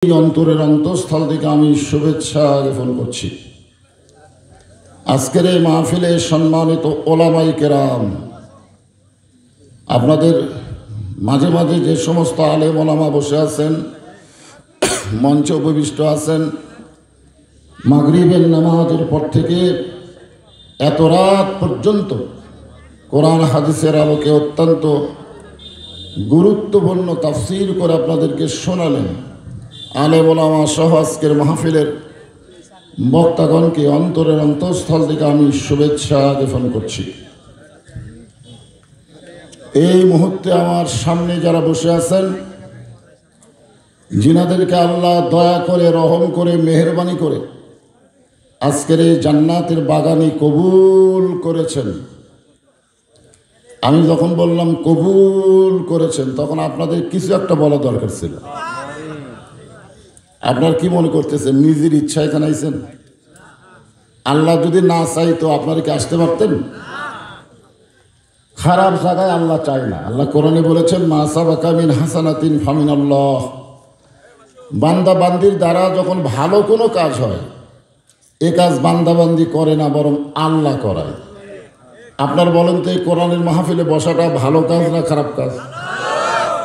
অন্তরের অন্তঃস্থল থেকে আমি শুভেচ্ছা জ্ঞাপন করছি। আজকের এই মাহফিলে সম্মানিত ওলামায়ে কেরাম, আপনাদের মাঝে মাঝে যে সমস্ত আলেম ওলামা বসে আছেন, মঞ্চে উপবিষ্ট আছেন, মাগরিবের নামাজের পর থেকে এত রাত পর্যন্ত কোরআন হাদিসের আলোকে অত্যন্ত গুরুত্বপূর্ণ তাফসীর করে আপনাদেরকে শোনালেন। আলেম ওলামা সহ আজকের মাহফিলের বক্তাগণকে অন্তরের অন্তঃস্থল থেকে আমি শুভেচ্ছা জ্ঞাপন করছি। এই মুহূর্তে আমার সামনে যারা বসে আছেন, যিনাদেরকে আল্লাহ দয়া করে, রহম করে, মেহেরবানি করে আজকের এই জান্নাতের বাগানি কবুল করেছেন। আমি যখন বললাম কবুল করেছেন, তখন আপনাদের কিছু একটা বলা দরকার ছিল। আপনার কি মনে করতেছেন নিজের ইচ্ছা এখানে আইছেন? আল্লাহ যদি না চাইতো আপনারা কি আসতে পারতেন? খারাপ জায়গায় আল্লাহ চায় না। আল্লাহ কোরআনে বলেছেন, মা সাবাকা মিন হাসানাতিন ফামিনাল্লাহ। বান্দা বান্দির দ্বারা যখন ভালো কোনো কাজ হয়, এ কাজ বান্দাবান্দি করে না, বরং আল্লাহ করায়। আপনার বলেন তো, এই কোরআনের মাহফিলে বসাটা ভালো কাজ না খারাপ কাজ?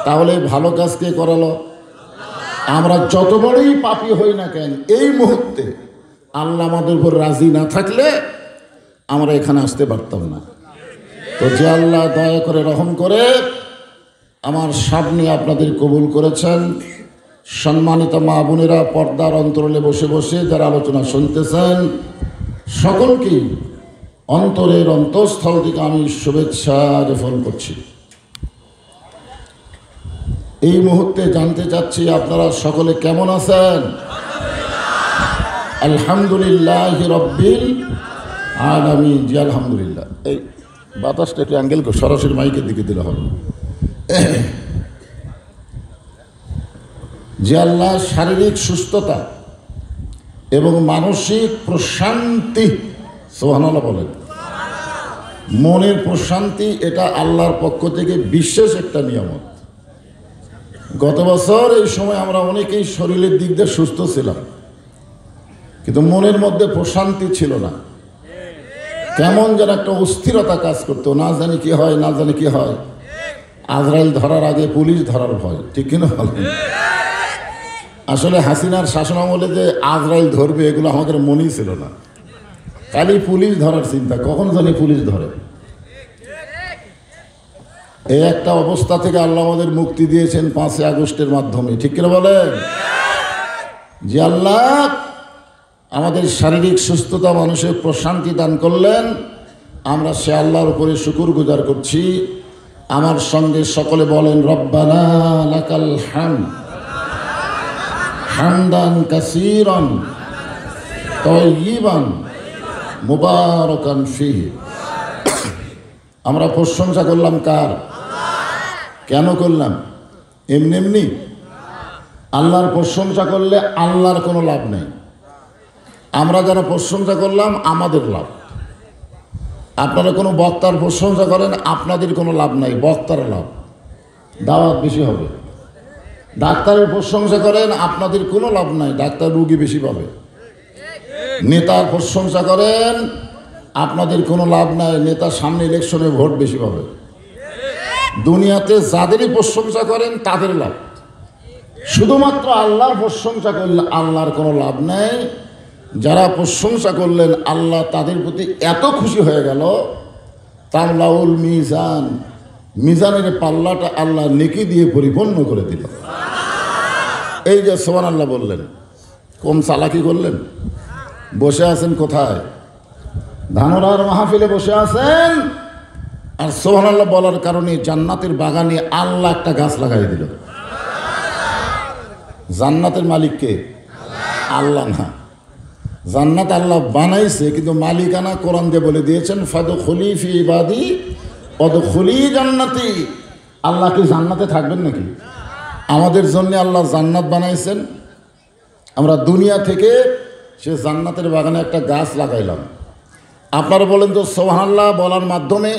তাহলে ভালো কাজ কে করালো? আমরা যত বড়ই পাপী হই না কেন, এই মুহূর্তে আল্লাহ আমাদের উপর রাজি না থাকলে আমরা এখানে আসতে পারতাম না। তো যে আল্লাহ দয়া করে, রহম করে আমার সামনে আপনাদের কবুল করেছেন, সম্মানিত মা বোনেরা পর্দার অন্তরালে বসে বসে যারা আলোচনা শুনতেছেন, সকলকেই অন্তরের অন্তঃস্থল থেকে আমি শুভেচ্ছা জ্ঞাপন করছি। এই মুহূর্তে জানতে চাচ্ছি আপনারা সকলে কেমন আছেন? আলহামদুলিল্লাহ রব্বিল আলামিন। জি আলহামদুলিল্লাহ। এই বাতাসটা একটু অ্যাঙ্গেল করে সরাসরি মাইকের দিকে দিলে হবে। যে আল্লাহ শারীরিক সুস্থতা এবং মানসিক প্রশান্তি, সুবহানাল্লাহ বলেন, মনের প্রশান্তি, এটা আল্লাহর পক্ষ থেকে বিশেষ একটা নিয়ামত। গত বছর এই সময় আমরা অনেকেই শরীরের দিক দিয়ে সুস্থ ছিলাম, কিন্তু মনের মধ্যে প্রশান্তি ছিল না। কেমন যেন একটা অস্থিরতা কাজ করতো, না জানি কি হয়, না জানি কি হয়। আজরাইল ধরার আগে পুলিশ ধরার ভয়, ঠিক কিনা বলেন? আসলে হাসিনার শাসনামলে যে আজরাইল ধরবে, এগুলো আমাদের মনেই ছিল না। খালি পুলিশ ধরার চিন্তা, কখন জানি পুলিশ ধরে। এই একটা অবস্থা থেকে আল্লাহ আমাদের মুক্তি দিয়েছেন 5 আগস্টের মাধ্যমে, ঠিক কিনা বলেন? যে আল্লাহ আমাদের শারীরিক সুস্থতা, মানুষের প্রশান্তি দান করলেন, আমরা সে আল্লাহর উপরে শুকর গুজার করছি। আমার সঙ্গে সকলে বলেন, রব্বানা লাকাল হামদ হামদান কাসীরান তাইয়িবান মুবারাকান ফীহি। আমরা প্রশংসা করলাম কার? কেন করলাম? এমনি এমনি? আল্লাহর প্রশংসা করলে আল্লাহর কোনো লাভ নেই। আমরা যারা প্রশংসা করলাম আমাদের লাভ। আপনারা কোনো বক্তার প্রশংসা করেন, আপনাদের কোনো লাভ নাই, বক্তার লাভ, দাওয়াত বেশি হবে। ডাক্তারের প্রশংসা করেন, আপনাদের কোনো লাভ নাই, ডাক্তার রুগী বেশি পাবে। নেতার প্রশংসা করেন, আপনাদের কোনো লাভ নাই, নেতা সামনে ইলেকশনে ভোট বেশি পাবে। দুনিয়াতে যাদেরই প্রশংসা করেন তাদের লাভ। শুধুমাত্র আল্লাহর প্রশংসা করলে আল্লাহর কোনো লাভ নেই। যারা প্রশংসা করলেন, আল্লাহ তাদের প্রতি এত খুশি হয়ে গেল, তামলাউল মিজান, মিজানের পাল্লাটা আল্লাহ নেকি দিয়ে পরিপূর্ণ করে দিল। এই যে সুবহানাল্লাহ বললেন, কম চালাকি করলেন? বসে আছেন কোথায়? ধানরার মাহফিলে বসে আছেন, আর সুবহানাল্লাহ বলার কারণে জান্নাতের বাগানে আল্লাহ একটা গাছ লাগাই দিল। জান্নাতের মালিক কে? আল্লাহ না। জান্নাত আল্লাহ বানাইছে, কিন্তু মালিকানা কোরআন দিয়ে বলে দিয়েছেন, ফাদখুলি ফি ইবাদি ওয়াদখুলি জান্নাতি। আল্লাহ কি জান্নাতে থাকবেন নাকি? আমাদের জন্য আল্লাহ জান্নাত বানাইছেন। আমরা দুনিয়া থেকে সে জান্নাতের বাগানে একটা গাছ লাগাইলাম। আপনারা বলেন তো, সুবহানাল্লাহ বলার মাধ্যমে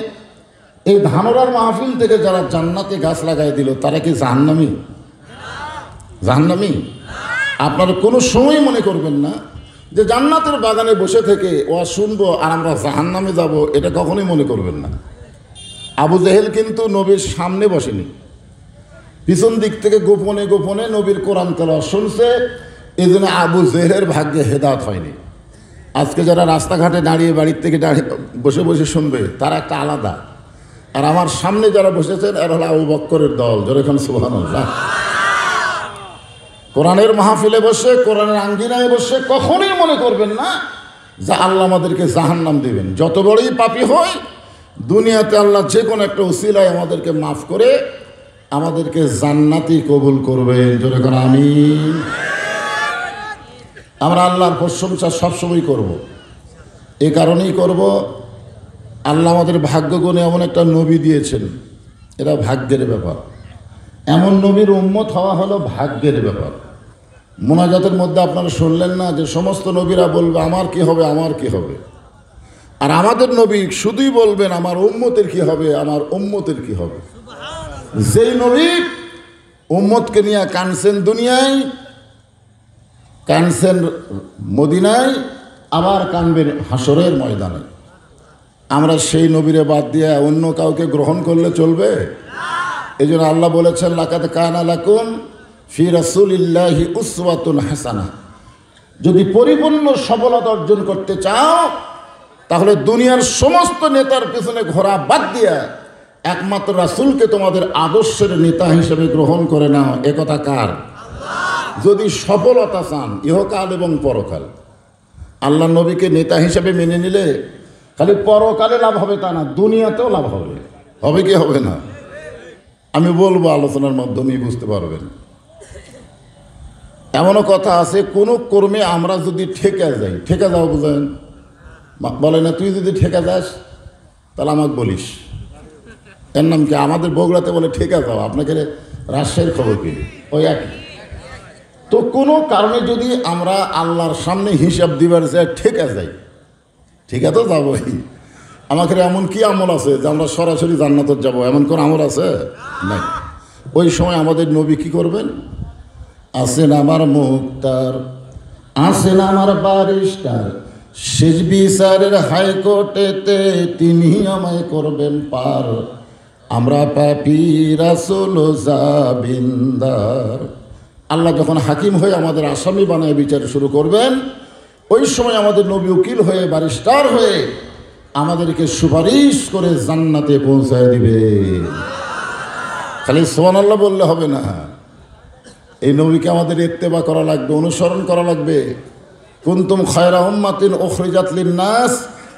এই ধানরার মাহফিল থেকে যারা জান্নাতে গাছ লাগাই দিল, তারা কি জাহান্নামী? জাহান্নামী? আপনারা কোনো সময় মনে করবেন না যে জান্নাতের বাগানে বসে থেকে ওয়াজ শুনবো আর আমরা জাহান্নামে যাব, এটা কখনোই মনে করবেন না। আবু জেহেল কিন্তু নবীর সামনে বসেনি, পিছন দিক থেকে গোপনে গোপনে নবীর কোরআন তেলাওয়াত শুনছে। এই জন্য আবু জেহেলের ভাগ্যে হেদায়েত হয়নি। আজকে যারা রাস্তাঘাটে দাঁড়িয়ে বাড়ির থেকে দাঁড়িয়ে বসে বসে শুনবে তারা একটা আলাদা, আর আমার সামনে যারা বসেছেন এরা হলো আবু বক্করের দল। জোরে খান সুবহানাল্লাহ। কোরআনের মাহফিলে বসে, কোরআনের আঙ্গিনায় বসে কখনোই মনে করবেন না যে আল্লাহ আমাদেরকে জাহান্নাম দেবেন। যত বড়ই পাপী হয়, দুনিয়াতে আল্লাহ যে কোনো একটা উসিলায় আমাদেরকে মাফ করে আমাদেরকে জান্নাতি কবুল করবেন। জোরে করে আমিন। আমরা আল্লাহর প্রশংসা সবসময় করব, এ কারণেই করব, আল্লাহ আমাদের ভাগ্য গুণে এমন একটা নবী দিয়েছেন, এটা ভাগ্যের ব্যাপার। এমন নবীর উম্মত হওয়া হলো ভাগ্যের ব্যাপার। মোনাজাতের মধ্যে আপনারা শুনলেন না যে সমস্ত নবীরা বলবে আমার কি হবে, আমার কি হবে, আর আমাদের নবী শুধুই বলবেন আমার উম্মতের কি হবে, আমার উম্মতের কি হবে। যেই নবী উম্মতকে নিয়ে কানছেন দুনিয়ায়, কানছেন মদিনায়, আবার কানবেন হাসরের ময়দানে, আমরা সেই নবীরে বাদ দিয়ে অন্য কাউকে গ্রহণ করলে চলবে? এই জন্য আল্লাহ বলেছেন লাকাদ কানা লাকুম ফি রাসূলিল্লাহি উসওয়াতুন হাসানাহ। যদি পরিপূর্ণ সফলতা অর্জন করতে চাও তাহলে দুনিয়ার সমস্ত নেতার পেছনে ঘোরা বাদ দিয়া একমাত্র রাসূলকে তোমাদের আদর্শের নেতা হিসেবে গ্রহণ করে নাও। একথা কার? যদি সফলতা চান ইহকাল এবং পরকাল, আল্লাহ নবীকে নেতা হিসেবে মেনে নিলে খালি পরকালে লাভ হবে তা না, দুনিয়াতেও লাভ হবে। হবে কি হবে না? আমি বলবো, আলোচনার মাধ্যমেই বুঝতে পারবেন। এমনও কথা আছে, কোনো কর্মে আমরা যদি ঠেকে যাই, ঠেকে যাও বুঝেন, বলে না তুই যদি ঠেকে যাস তাহলে আমাকে বলিস। এর নাম কি? আমাদের বগুড়াতে বলে ঠেকে যাও, আপনাকে রাজশাহীর খবর কি ওই একই। তো কোনো কারণে যদি আমরা আল্লাহর সামনে হিসাব দিবার যায় ঠেকে যাই, ঠিকা তো যাবোই। আমাকে এমন কি আমল আছে যে আমরা সরাসরি জান্নাতে যাব? এমন কোন আমল আছে? নাই। ওই সময় আমাদের নবী কি করবেন? আছেন আমার মুক্তার, আছেন আমার বারিস্টার, শেষ বিচারের হাইকোর্টেতে তিনি আমায় করবেন পার, আমরা পাপী রাসূল জাবিন্দার। আল্লাহ যখন হাকিম হয়ে আমাদের আসামি বানায় বিচার শুরু করবেন, ওই সময় আমাদের নবী উকিল হয়ে, বারিস্টার হয়ে আমাদেরকে সুপারিশ করে জান্নাতে পৌঁছায় দিবে। খালি সুবহানাল্লাহ বললে হবে না, এই নবীকে আমাদের ইত্তেবা করা লাগবে, অনুসরণ করা লাগবে। কুনতুম খায়রা উম্মাতিন উখরিজাত লিন-নাস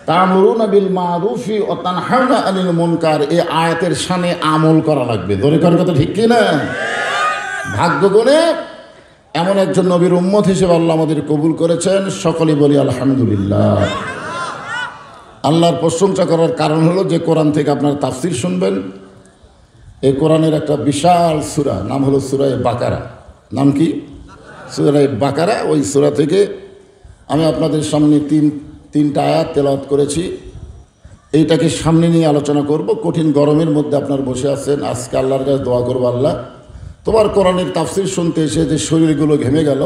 তা'মুরুনা বিল মা'রুফি ওয়া তানহাউনা আনিল মুনকার। এই আয়াতের শানে আমল করা লাগবে। দরে করার কথা ঠিক কি না? ভাগ্যগুণে এমন একজন নবীর উম্মত হিসেবে আল্লাহ আমাদের কবুল করেছেন। সকলেই বলি আলহামদুলিল্লাহ। আল্লাহর প্রশংসা করার কারণ হলো যে কোরআন থেকে আপনারা তাফসির শুনবেন। এই কোরআনের একটা বিশাল সূরা, নাম হলো সূরা বাকারা। নাম কি? সূরা বাকারা। ওই সূরা থেকে আমি আপনাদের সামনে তিনটা আয়াত তেলাওয়াত করেছি। এইটাকে সামনে নিয়ে আলোচনা করব। কঠিন গরমের মধ্যে আপনার বসে আছেন, আজকে আল্লাহর কাছে দোয়া করবো, আল্লাহ তোমার কোরআনের তাফসির শুনতে এসে যে শরীরগুলো ঘেমে গেল,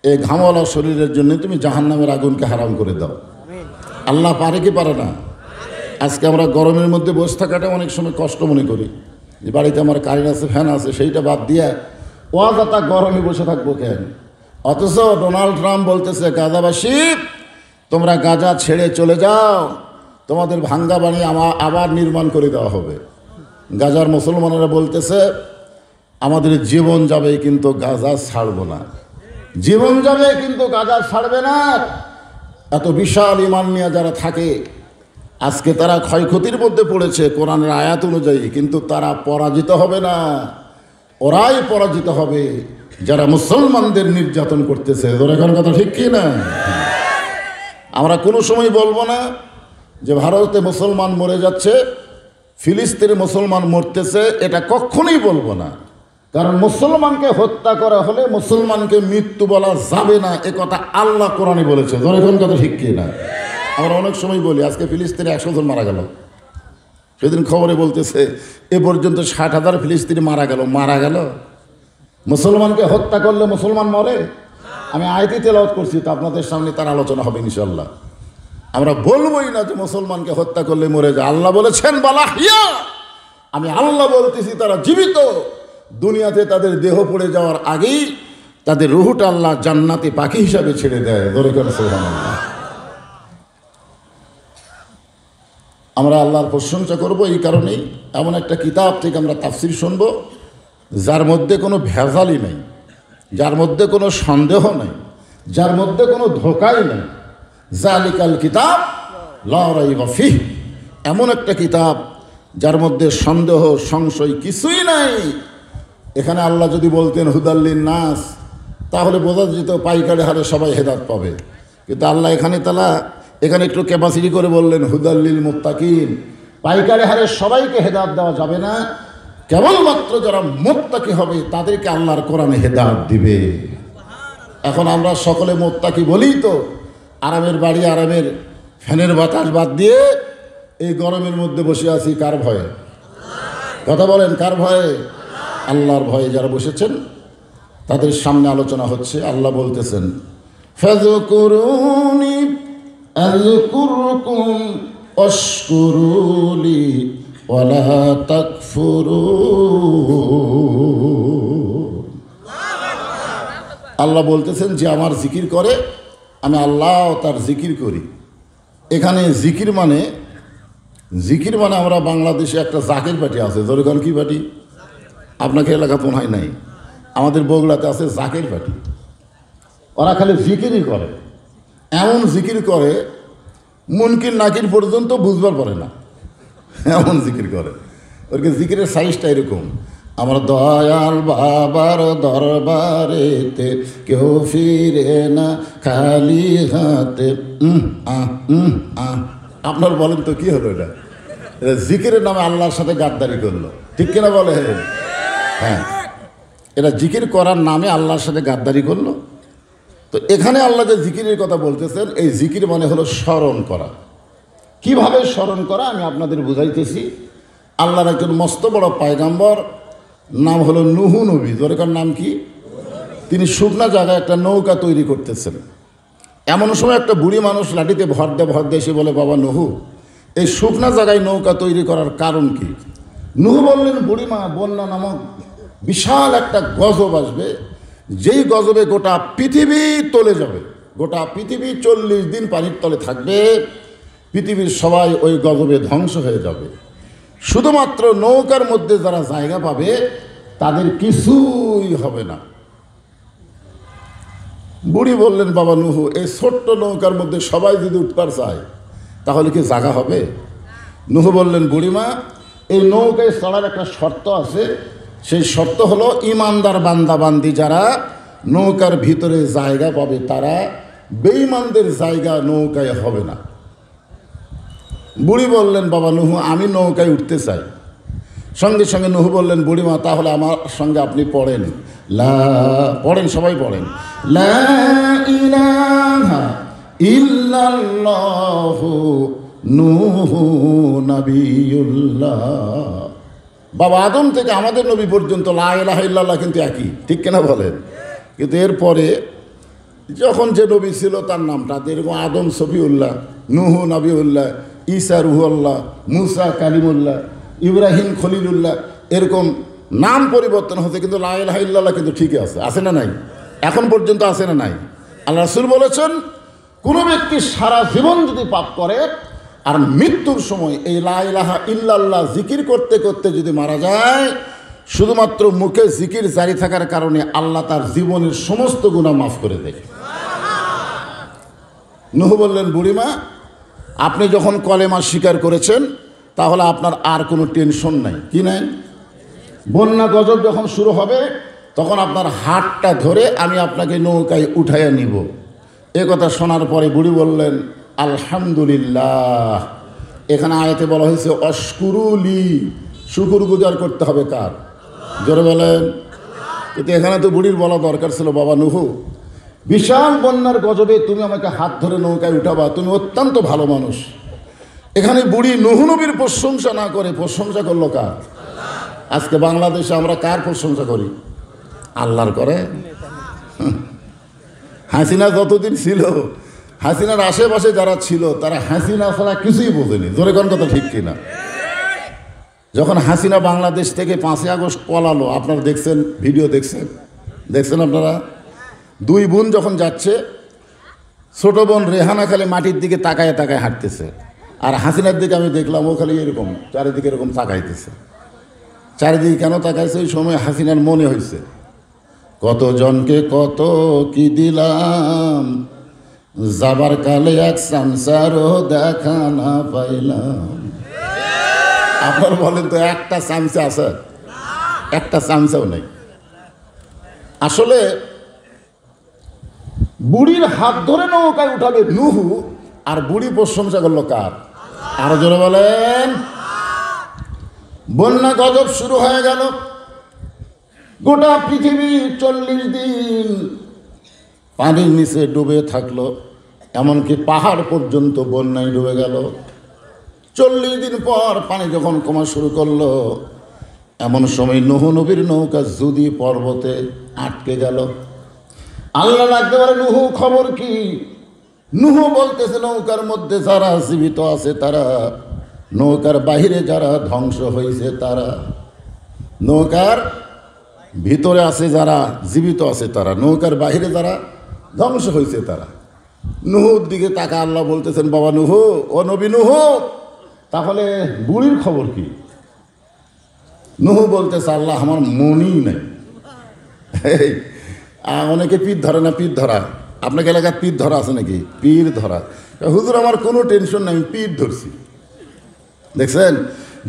এই ঘামওয়ালা শরীরের জন্য তুমি জাহান্নামের আগুনকে হারাম করে দাও। আল্লাহ পারে কি পারে না? আজকে আমরা গরমের মধ্যে বসে থাকাটা অনেক সময় কষ্ট মনে করি, যে বাড়িতে আমার কারেন্ট আছে, ফ্যান আছে, সেইটা বাদ দিয়ে ওয়াজাতা গরমে বসে থাকবো কেন? অথচ ডোনাল্ড ট্রাম্প বলতেছে গাজাবাসী তোমরা গাজা ছেড়ে চলে যাও, তোমাদের ভাঙ্গা বাড়ি আবার নির্মাণ করে দেওয়া হবে। গাজার মুসলমানেরা বলতেছে আমাদের জীবন যাবে কিন্তু গাজা ছাড়বো না, জীবন যাবে কিন্তু গাজা ছাড়বে না। এত বিশাল ইমান নিয়ে যারা থাকে আজকে তারা ক্ষয়ক্ষতির মধ্যে পড়েছে কোরআনের আয়াত অনুযায়ী, কিন্তু তারা পরাজিত হবে না, ওরাই পরাজিত হবে যারা মুসলমানদের নির্যাতন করতেছে। এখন কথা ঠিক কি না? আমরা কোনো সময় বলবো না যে ভারতে মুসলমান মরে যাচ্ছে, ফিলিস্তিনে মুসলমান মরতেছে, এটা কখনোই বলবো না। কারণ মুসলমানকে হত্যা করা হলে মুসলমানকে মৃত্যু বলা যাবে না, এ কথা আল্লাহ কোরআনে বলেছে। এখন কথা ঠিক কি না? আমরা অনেক সময় বলি আজকে ফিলিস্তিনে 100 জন মারা গেল, সেদিন খবরে বলতেছে এ পর্যন্ত 60,000 ফিলিস্তিনি মারা গেল। মুসলমানকে হত্যা করলে মুসলমান মরে? আমি আয়াতই তেলাওয়াত করছি, তো আপনাদের সামনে তার আলোচনা হবে ইনশাল্লাহ। আমরা বলবোই না যে মুসলমানকে হত্যা করলে মরে যায়। আল্লাহ বলেছেন বালাহিয়া, আমি আল্লাহ বলতেছি তারা জীবিত। দুনিয়াতে তাদের দেহ পড়ে যাওয়ার আগেই তাদের রুহটা আল্লাহ জান্নাতে পাখি হিসাবে ছেড়ে দেয়। ধরে করে সুবহানাল্লাহ। আমরা আল্লাহর প্রশংসা করব এই কারণেই, এমন একটা কিতাব থেকে আমরা তাফসীর শুনবো যার মধ্যে কোনো ভেজালই নেই, যার মধ্যে কোনো সন্দেহ নেই, যার মধ্যে কোনো ধোঁকাই নেই। জালিকাল কিতাব লা রাইবা ফিহ, এমন একটা কিতাব যার মধ্যে সন্দেহ সংশয় কিছুই নাই। এখানে আল্লাহ যদি বলতেন হুদাল্লিন নাস, তাহলে বোঝা যেত পাইকারি হারে সবাই হেদায়েত পাবে। কিন্তু আল্লাহ এখানে একটু ক্যাপাসিটি করে বললেন হুদাল্লিল মুত্তাকিন, পাইকারি হারে সবাইকে হেদায়েত দেওয়া যাবে না, কেবলমাত্র যারা মুত্তাকি হবে তাদেরকে আল্লাহর কোরআনে হেদায়েত দিবে। এখন আমরা সকলে মুত্তাকি বলি তো, আরামের বাড়ি, আরামের ফ্যানের বাতাস বাদ দিয়ে এই গরমের মধ্যে বসে আছি কার ভয়ে? কথা বলেন, কার ভয়ে? আল্লাহর ভয়ে যারা বসেছেন তাদের সামনে আলোচনা হচ্ছে। আল্লাহ বলতেছেন ফাযকুরুনি আযকুরকুম ওয়াশকুরুলি ওয়ালা তাকফুরুন। আল্লাহ বলতেছেন যে আমার জিকির করে আমি আল্লাহ তার জিকির করি। এখানে জিকির মানে আমরা বাংলাদেশে একটা জাকির পার্টি আছে। জোরগান কি পার্টি? আপনাকে এলাকা মনে হয় নাই, আমাদের বগুড়াতে আছে জাকির পার্টি। ওরা খালি জিকিরই করে, এমন জিকির করে মুনকির নাকির পর্যন্ত বুঝবার পারে না, এমন জিকির করে। ওরকে জিকিরের সাইজটা এরকম, আমার দয়াল বাবার দরবারেতে কেউ ফিরে না খালি হাতে। আপনার বলেন তো কি হলো এটা? জিকিরের নামে আল্লাহর সাথে গাদ্দারি করলো, ঠিক কিনা বলে? হ্যাঁ, এরা জিকির করার নামে আল্লাহর সাথে গাদ্দারি করলো। তো এখানে আল্লাহ যে জিকিরের কথা বলতেছেন, এই জিকির মানে হলো স্মরণ করা। কিভাবে স্মরণ করা আমি আপনাদের বুঝাইতেছি। আল্লাহর একজন মস্ত বড় পয়গম্বর, নাম হলো নুহু নবী। দরকার নাম কি? তিনি শুকনা জায়গায় একটা নৌকা তৈরি করতেছেন। এমন সময় একটা বুড়ি মানুষ লাঠিতে ভর দিয়ে এসে বলে, বাবা নুহু, এই শুকনা জায়গায় নৌকা তৈরি করার কারণ কি? নুহু বললেন, বুড়িমা, বন্যা নামক বিশাল একটা গজব আসবে, যেই গজবে গোটা পৃথিবী তলে যাবে, গোটা পৃথিবী 40 দিন পানির তলে থাকবে, পৃথিবীর সবাই ওই গজবে ধ্বংস হয়ে যাবে। শুধুমাত্র নৌকার মধ্যে যারা জায়গা পাবে তাদের কিছুই হবে না। বুড়ি বললেন, বাবা নুহু, এই ছোট্ট নৌকার মধ্যে সবাই যদি উঠবার চায় তাহলে কি জায়গা হবে? নুহু বললেন, বুড়িমা, এই নৌকায় চড়ার একটা শর্ত আছে। সেই শর্ত হলো ইমানদার বান্দাবান্দি যারা নৌকার ভিতরে জায়গা পাবে, তারা বেঈমানদের জায়গা নৌকায় হবে না। বুড়ি বললেন, বাবা নুহু, আমি নৌকায় উঠতে চাই। সঙ্গে সঙ্গে নুহু বললেন, বুড়িমা, তাহলে আমার সঙ্গে আপনি পড়েন, পড়েন, সবাই পড়েন, লা ইলাহা ইল্লাল্লাহু নূহু নবিয়ুল্লাহ। বাবা আদম থেকে আমাদের নবী পর্যন্ত লা ইলাহা ইল্লাল্লাহ কিন্তু একই, ঠিক কিনা বলেন? কিন্তু এরপরে যখন যে নবী ছিল তার নামটা এরকম আদম সফিউল্লাহ, নুহু নবিউল্লাহ, ঈসা রুহুল্লাহ, মুসা কালিমুল্লাহ, ইব্রাহিম খলিলুল্লাহ, এরকম নাম পরিবর্তন হচ্ছে, কিন্তু লা ইলাহা ইল্লাল্লাহ কিন্তু ঠিকই আছে না নাই? এখন পর্যন্ত আছে না নাই? আল্লাহ রাসূল বলেছেন, কোনো ব্যক্তি সারা জীবন যদি পাপ করে আর মৃত্যুর সময় এই লা ইলাহা ইল্লাল্লাহ জিকির করতে করতে যদি মারা যায়, শুধুমাত্র মুখে জিকির জারি থাকার কারণে আল্লাহ তার জীবনের সমস্ত গুনাহ মাফ করে দেয়। নুহু বললেন, বুড়িমা, আপনি যখন কলেমা স্বীকার করেছেন তাহলে আপনার আর কোনো টেনশন নাই। কি নাই? বন্যা গজব যখন শুরু হবে তখন আপনার হাতটা ধরে আমি আপনাকে নৌকায় উঠাইয়া নিব। এ কথা শোনার পরে বুড়ি বললেন, আলহামদুলিল্লাহ। এখানে আয়াতে বলা হয়েছে অশকুরুলি, শুকুর গুজার করতে হবে কার? জোরে বলেন। কিন্তু এখানে তো বুড়ির বলা দরকার ছিল, বাবা নুহু, বিশাল বন্যার গজবে তুমি আমাকে হাত ধরে নৌকায় উঠাবা, তুমি অত্যন্ত ভালো মানুষ। এখানে বুড়ি নুহু নবীর প্রশংসা না করে প্রশংসা করলো কার? আজকে বাংলাদেশে আমরা কার প্রশংসা করি? আল্লাহর করে। হাসিনা যতদিন ছিল, হাসিনার আশেপাশে যারা ছিল তারা হাসিনা ছাড়া কিছুই বোঝেনি। জোরে কোন কথা ঠিক কিনা? যখন হাসিনা বাংলাদেশ থেকে 5ই আগস্ট পলালো, আপনারা দেখছেন, ভিডিও দেখছেন আপনারা। 2 বোন যখন যাচ্ছে, ছোট বোন রেহানা খালি মাটির দিকে তাকায় তাকায় হাঁটতেছে, আর হাসিনার দিকে আমি দেখলাম ও খালি এরকম চারিদিকে এরকম তাকাইতেছে। চারিদিকে কেন তাকাইছে? ওই সময় হাসিনার মনে হয়েছে কতজনকে কত কি দিলাম, যাবার কালে এক সংসারও দেখা না পাইলাম। আপনার বলেন তো একটা চামচা আছে? একটা চামচাও নেই। আসলে বুড়ির হাত ধরে নৌকায় উঠাবে নুহু, আর বুড়ি প্রশংসা করলো কার? আরো জোরে বলেন। বন্যা গজব শুরু হয়ে গেল। গোটা পৃথিবী 40 দিন পানির নিচে ডুবে থাকলো, এমনকি পাহাড় পর্যন্ত বন্যায় ডুবে গেল। 40 দিন পর পানি যখন কমা শুরু করলো, এমন সময় নূহ নবীর নৌকা জুদি পর্বতে আটকে গেল। আল্লাহ ডাকতে পারে, নূহ খবর কি? নূহ বলতেছে, নৌকার মধ্যে যারা জীবিত আছে তারা, নৌকার বাহিরে যারা ধ্বংস হয়েছে তারা। নৌকার ভিতরে আছে যারা জীবিত আছে তারা, নৌকার বাহিরে যারা ধ্বংস হয়েছে তারা। নূহর দিকে তাকা আল্লাহ বলতেছেন, বাবা নূহ, ও নবী নূহ, তাহলে বুড়ির খবর কি? নূহ বলতেছে, আল্লাহ আমার মনই নাই। অনেকে পীর ধরে না, পীর ধরা, আপনাকে এলাকায় পীর ধরা আছে নাকি? পীর ধরা, হুজুর আমার কোনো টেনশন নেই, আমি পীর ধরছি। দেখছেন,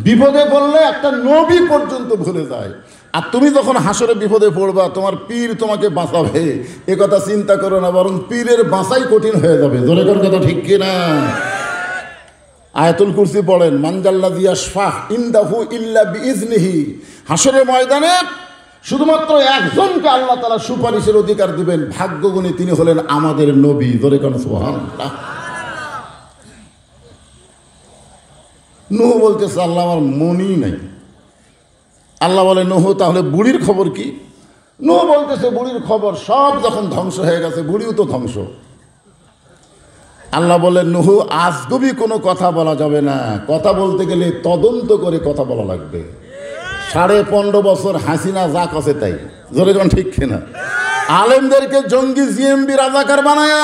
বিপদে পড়লে একটা নবী পর্যন্ত ভুলে যায়। আর তুমি যখন হাসরে বিপদে পড়বা, তোমার পীর তোমাকে বাঁচাবে এ কথা চিন্তা করো না, বরং পীরের বাঁচাই কঠিন হয়ে যাবে। জোরে কোন কথা ঠিক কিনা? আয়াতুল কুরসি পড়েন, মানজাল্লাযী ইয়াশফাহ ইনদাহু ইল্লা বিইজনিহি। হাসরের ময়দানে শুধুমাত্র একজনকে আল্লাহ তাআলা সুপারিশের অধিকার দিবেন, ভাগ্যগুণী তিনি হলেন আমাদের নবী। জোরে কোন সুবহানাল্লাহ। নূহ বলতেছে, আল্লাহ আমার মনই নাই। আল্লাহ বলে, নূহ তাহলে বুড়ির খবর কি? নূহ বলতেছে, বুড়ির খবর সব যখন ধ্বংস হয়ে গেছে, বুড়িও তো ধ্বংস। আল্লাহ বলেন, নূহ আজগবি কোনো কথা বলা যাবে না, কথা বলতে গেলে তদন্ত করে কথা বলা লাগবে। 15.5 বছর হাসিনা যা কছে তাই। জোরে কোন ঠিক কিনা? আলেমদেরকে জঙ্গি জিএমবি রাজাকার বানায়া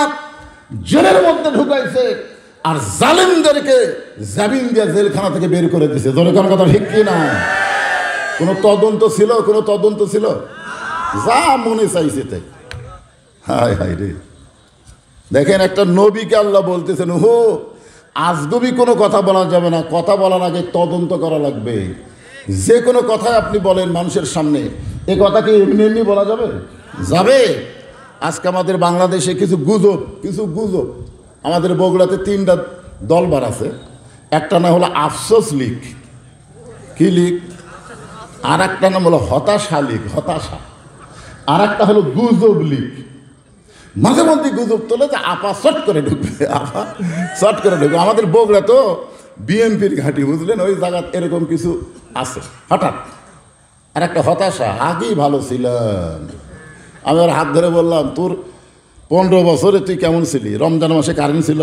জেলের মধ্যে ঢুকাইছে, আর জালেমদেরকে জামিন দিয়ে জেলখানা থেকে বের করে দিছে। জোরে কোন কথা ঠিক কিনা? কোনো তদন্ত ছিল? কোনো তদন্ত ছিল? যা মনে চাইছে তাই। হায় হায় রে। দেখেন, একটা নবীকে আল্লাহ বলতেছেন, নূহ আজগবি কোনো কথা বলা যাবে না, কথা বলার আগে তদন্ত করা লাগবে। যে কোনো কথাই আপনি বলেন মানুষের সামনে, এ কথা কি এমনি এমনি বলা যাবে? যাবে। আজকে আমাদের বাংলাদেশে কিছু গুজব, আমাদের বগুড়াতে 3টা দলবার আছে। একটা নাম হলো আফসোস লীগ, কি লীগ? আর একটা নাম হলো হতাশা লীগ, হতাশা। আর একটা হলো গুজব লীগ। মাঝে মধ্যে গুজব তোলে যে আপা শট করে ঢুকবে, আপা শট করে ঢুকবে। আমাদের বগুড়া তো বিএনপির ঘাঁটি, বুঝলেন, ওই জায়গা এরকম কিছু আছে হঠাৎ। আর একটা হতাশা, আগেই ভালো ছিলাম। আমি ওর হাত ধরে বললাম, তোর 15 বছরে তুই কেমন ছিলি? রমজান মাসে কারেন্ট ছিল,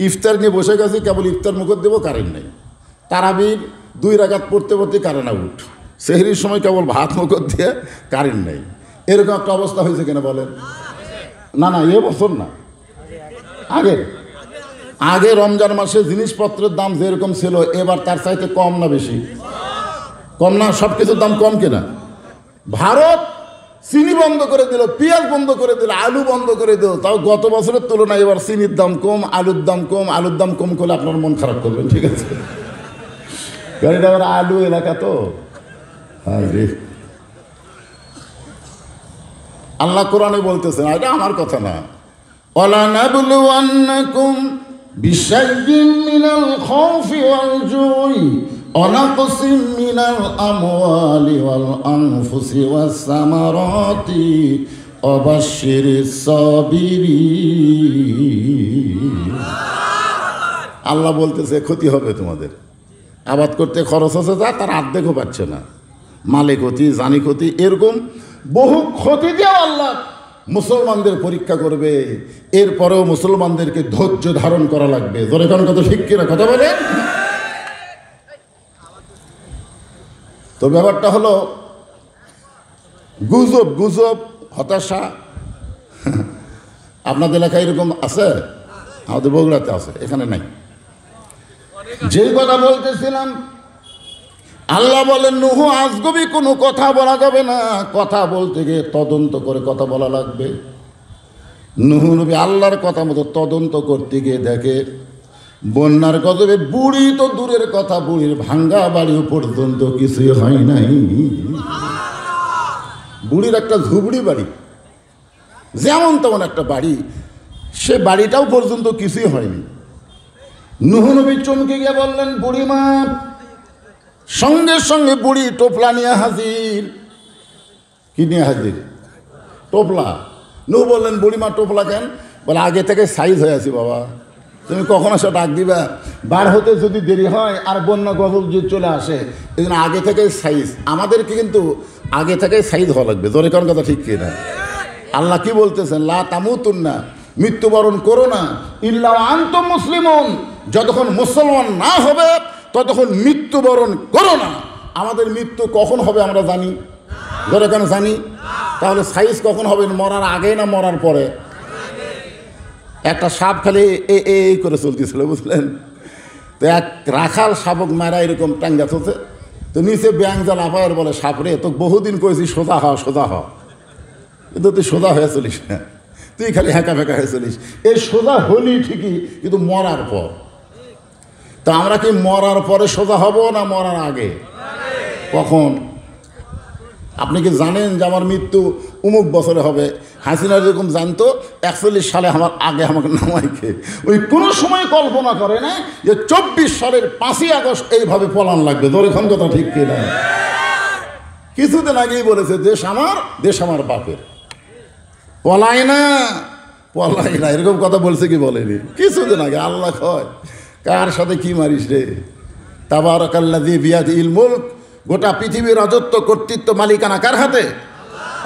ইফতার নিয়ে বসে গেছি, কেবল ইফতার মুখত দেবো, কারেন্ট নেই। তারাবির 2 রাকাত পড়তে পড়তে কারেন্ট আউট, সেহরির সময় কেবল ভাত মুখত দিয়ে কারেন্ট নেই। এরকম একটা অবস্থা হয়েছে কিনা বলেন? না না, এ বছর না, আগে রমজান মাসে জিনিসপত্রের দাম যেরকম ছিল, এবার তার চাইতে কম না বেশি? কম না? সব কিছুর দাম কম কিনা? ভারত চিনি বন্ধ করে দিল, পেঁয়াজ বন্ধ করে দিল, আলু বন্ধ করে দিল, তাও গত বছরের তুলনায় এবার চিনির দাম কম, আলুর দাম কম। আলুর দাম কম করলে আপনার মন খারাপ করবেন, ঠিক আছে? কারণ এটা আবার আলু এলাকা তো। আল্লাহ কোরআনে বলতেছেন, এটা আমার কথা না, ওয়ালানাবলুওয়ান্নাকুম বিশাইইন মিনাল খাউফি ওয়াল জুই ওয়া নাকসিম মিনাল আমওয়ালি ওয়াল আনফুসি ওয়াস সামারাতি ওয়া বাশশিরিস সাবিরিন। আল্লাহ বলতেছে, ক্ষতি হবে তোমাদের। আবাদ করতে খরচ হচ্ছে যা, তার অর্ধেকও পাচ্ছে না। মালে ক্ষতি, জানি ক্ষতি, এরকম বহু ক্ষতি দিয়ে আল্লাহ মুসলমানদের পরীক্ষা করবে, এরপরেও মুসলমানদেরকে ধৈর্য ধারণ করা লাগবে। ধরে কোন কথা ঠিক কিনা কথা বলেন? তো ব্যাপারটা হলো গুজব, গুজব, হতাশা। আপনাদের এলাকায় এরকম আছে? আমাদের বগুড়াতে আছে, এখানে নাই। যে কথা বলতেছিলাম, আল্লাহ বলেন নূহ আজগবি কোনো কথা বলা যাবে না, কথা বলতে গিয়ে তদন্ত করে কথা বলা লাগবে। নূহ নবী আল্লাহর কথা মতো তদন্ত করতে গিয়ে দেখে বন্যার গজবে বুড়ি তো দূরের কথা, বুড়ির ভাঙ্গা বাড়ি পর্যন্ত কিছুই হয় নাই। বুড়ির একটা ঝুবড়ি বাড়ি, যেমন তেমন একটা বাড়ি, সে বাড়িটাও পর্যন্ত কিছুই হয়নি। নূহ নবী চমকে গিয়ে বললেন বুড়িমা। সঙ্গে সঙ্গে বুড়ি টোপলা নিয়ে হাজির। কি নিয়ে হাজির? টোপলা। নূহ বললেন বুড়িমা টোপলা কেন? বলে আগে থেকে সাইজ হয়ে আছি বাবা, তুমি কখন আসো ডাক দিবা, বার হতে যদি দেরি হয় আর বন্যা গজব যদি চলে আসে, এই জন্য আগে থেকেই সাইজ। আমাদেরকে কিন্তু আগে থেকেই সাইজ হওয়া লাগবে। ধরে কোন কথা ঠিক কিনা? আল্লাহ কি বলতেছেন? লা তামুতুন্না, মৃত্যুবরণ করো না, ইল্লা আনতুম মুসলিমুন, যতক্ষণ মুসলমান না হবে ততক্ষণ মৃত্যুবরণ করো না। আমাদের মৃত্যু কখন হবে আমরা জানি? ধরে কেন জানি? তাহলে সাইজ কখন হবে? মরার আগে না মরার পরে? একটা সাপ খালি এই করে চলতেছিল, বুঝলেন? তো এক রাখাল শাবক মারা এরকম টাঙ্গা চলছে, তো নিচে ব্যাং জাল আপায়ের বলে সাপ রে, তো বহুদিন করেছি সোজা হ সোজা হ, কিন্তু তুই সোজা হয়ে চলিস না, তুই খালি হ্যাঁকা ফেঁকা হয়ে চলিস। এই সোজা হলি ঠিকই, কিন্তু মরার পর। তা আমরা কি মরার পরে সোজা হব না মরার আগে? কখন? আপনি কি জানেন যে আমার মৃত্যু অমুক বছরে হবে? হাসিনা যেরকম জানতো 41 সালে আমার আগে আমাকে নামাইকে, ওই কোনো সময় কল্পনা করে না যে 24 সালের 5ই আগস্ট এইভাবে পলান লাগবে। ধরে এখন কথা ঠিক কিনা? কিছুদিন আগেই বলেছে দেশ আমার বাপের, পলায় না পলাই না, এরকম কথা বলছে কি বলেনি? কিছুদিন আগে। আল্লাহ কয় কার সাথে কি মারিস রে? তাবারাকাল্লাযী বিয়াদিহিল মুলক, গোটা পৃথিবীর রাজত্ব কর্তৃত্ব মালিকানা কার হাতে?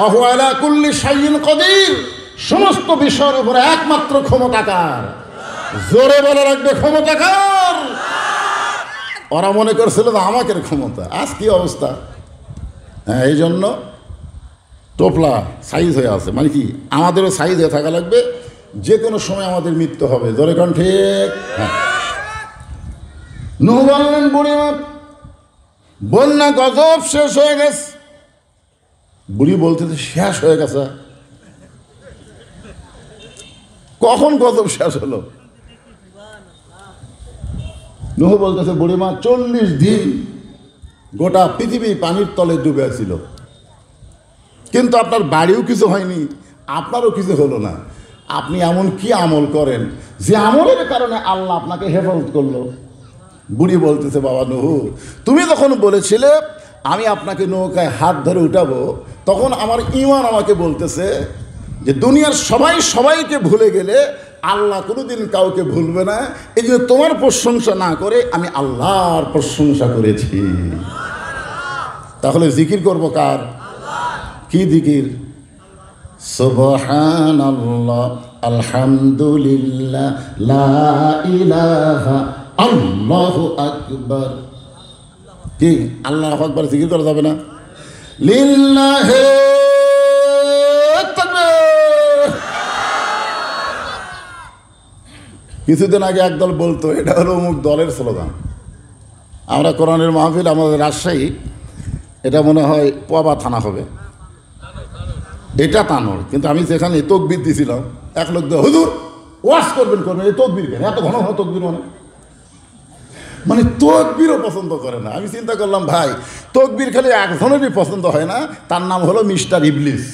ওয়া আলা কুল্লি শাইইন কাদির, সমস্ত বিষয়ের উপরে একমাত্র ক্ষমতাকার। জোরে বলে রাখবে ক্ষমতাকার। ওরা মনে করছিল যে আমাকে ক্ষমতা, আজ কি অবস্থা। হ্যাঁ, এই জন্য টোপলা সাইজ হয়ে আছে, মানে কি আমাদেরও সাইজ হয়ে থাকা লাগবে, যে কোনো সময় আমাদের মৃত্যু হবে। ধরে কোন ঠিক? হ্যাঁ। নূহ বললেন বুড়িমা বন্যা গজব শেষ হয়ে গেছে। বুড়ি বলতেছে শেষ হয়ে গেছে? কখন গজব শেষ হলো? নূহ বলতেছে বুড়িমা 40 দিন গোটা পৃথিবী পানির তলে ডুবে ছিল, কিন্তু আপনার বাড়িও কিছু হয়নি, আপনারও কিছু হলো না। আপনি এমন কি আমল করেন যে আমলের কারণে আল্লাহ আপনাকে হেফাজত করলো? বুড়ি বলতেছে বাবা নূহ, তুমি যখন বলেছিলে আমি আপনাকে নৌকায় হাত ধরে উঠাবো, তখন আমার ঈমান আমাকে বলতেছে যে দুনিয়ার সবাই সবাইকে ভুলে গেলে আল্লাহ কোনোদিন কাউকে ভুলবে না। এই জন্য তোমার প্রশংসা না করে আমি আল্লাহর প্রশংসা করেছি। তাহলে জিকির করবো কার? কি জিকির? সুবহানাল্লাহ, আলহামদুলিল্লাহ, লা ইলাহা, আল্লাহু আকবার। কি আল্লাহু আকবার জিকির করা যাবে না? লিল্লাহি তাকবীর। কিছুদিন আগে একদল বলতো এটা হলো অমুক দলের স্লোগান। আমরা কোরআনের মাহফিল আমাদের রাজশাহী, এটা মনে হয় পোয়াবা থানা হবে, এটা তানোর। কিন্তু আমি যেখানে তকবির দিয়েছিলাম, এক লোক দিয়ে হুজুর ওয়াশ করবেন এই তকবির কেন এত ঘন ঘন তকবির? মানে তকবিরও পছন্দ করে না। আমি চিন্তা করলাম ভাই, তকবির খালি একজনেরই পছন্দ হয় না, তার নাম হলো মিস্টার ইবলিস।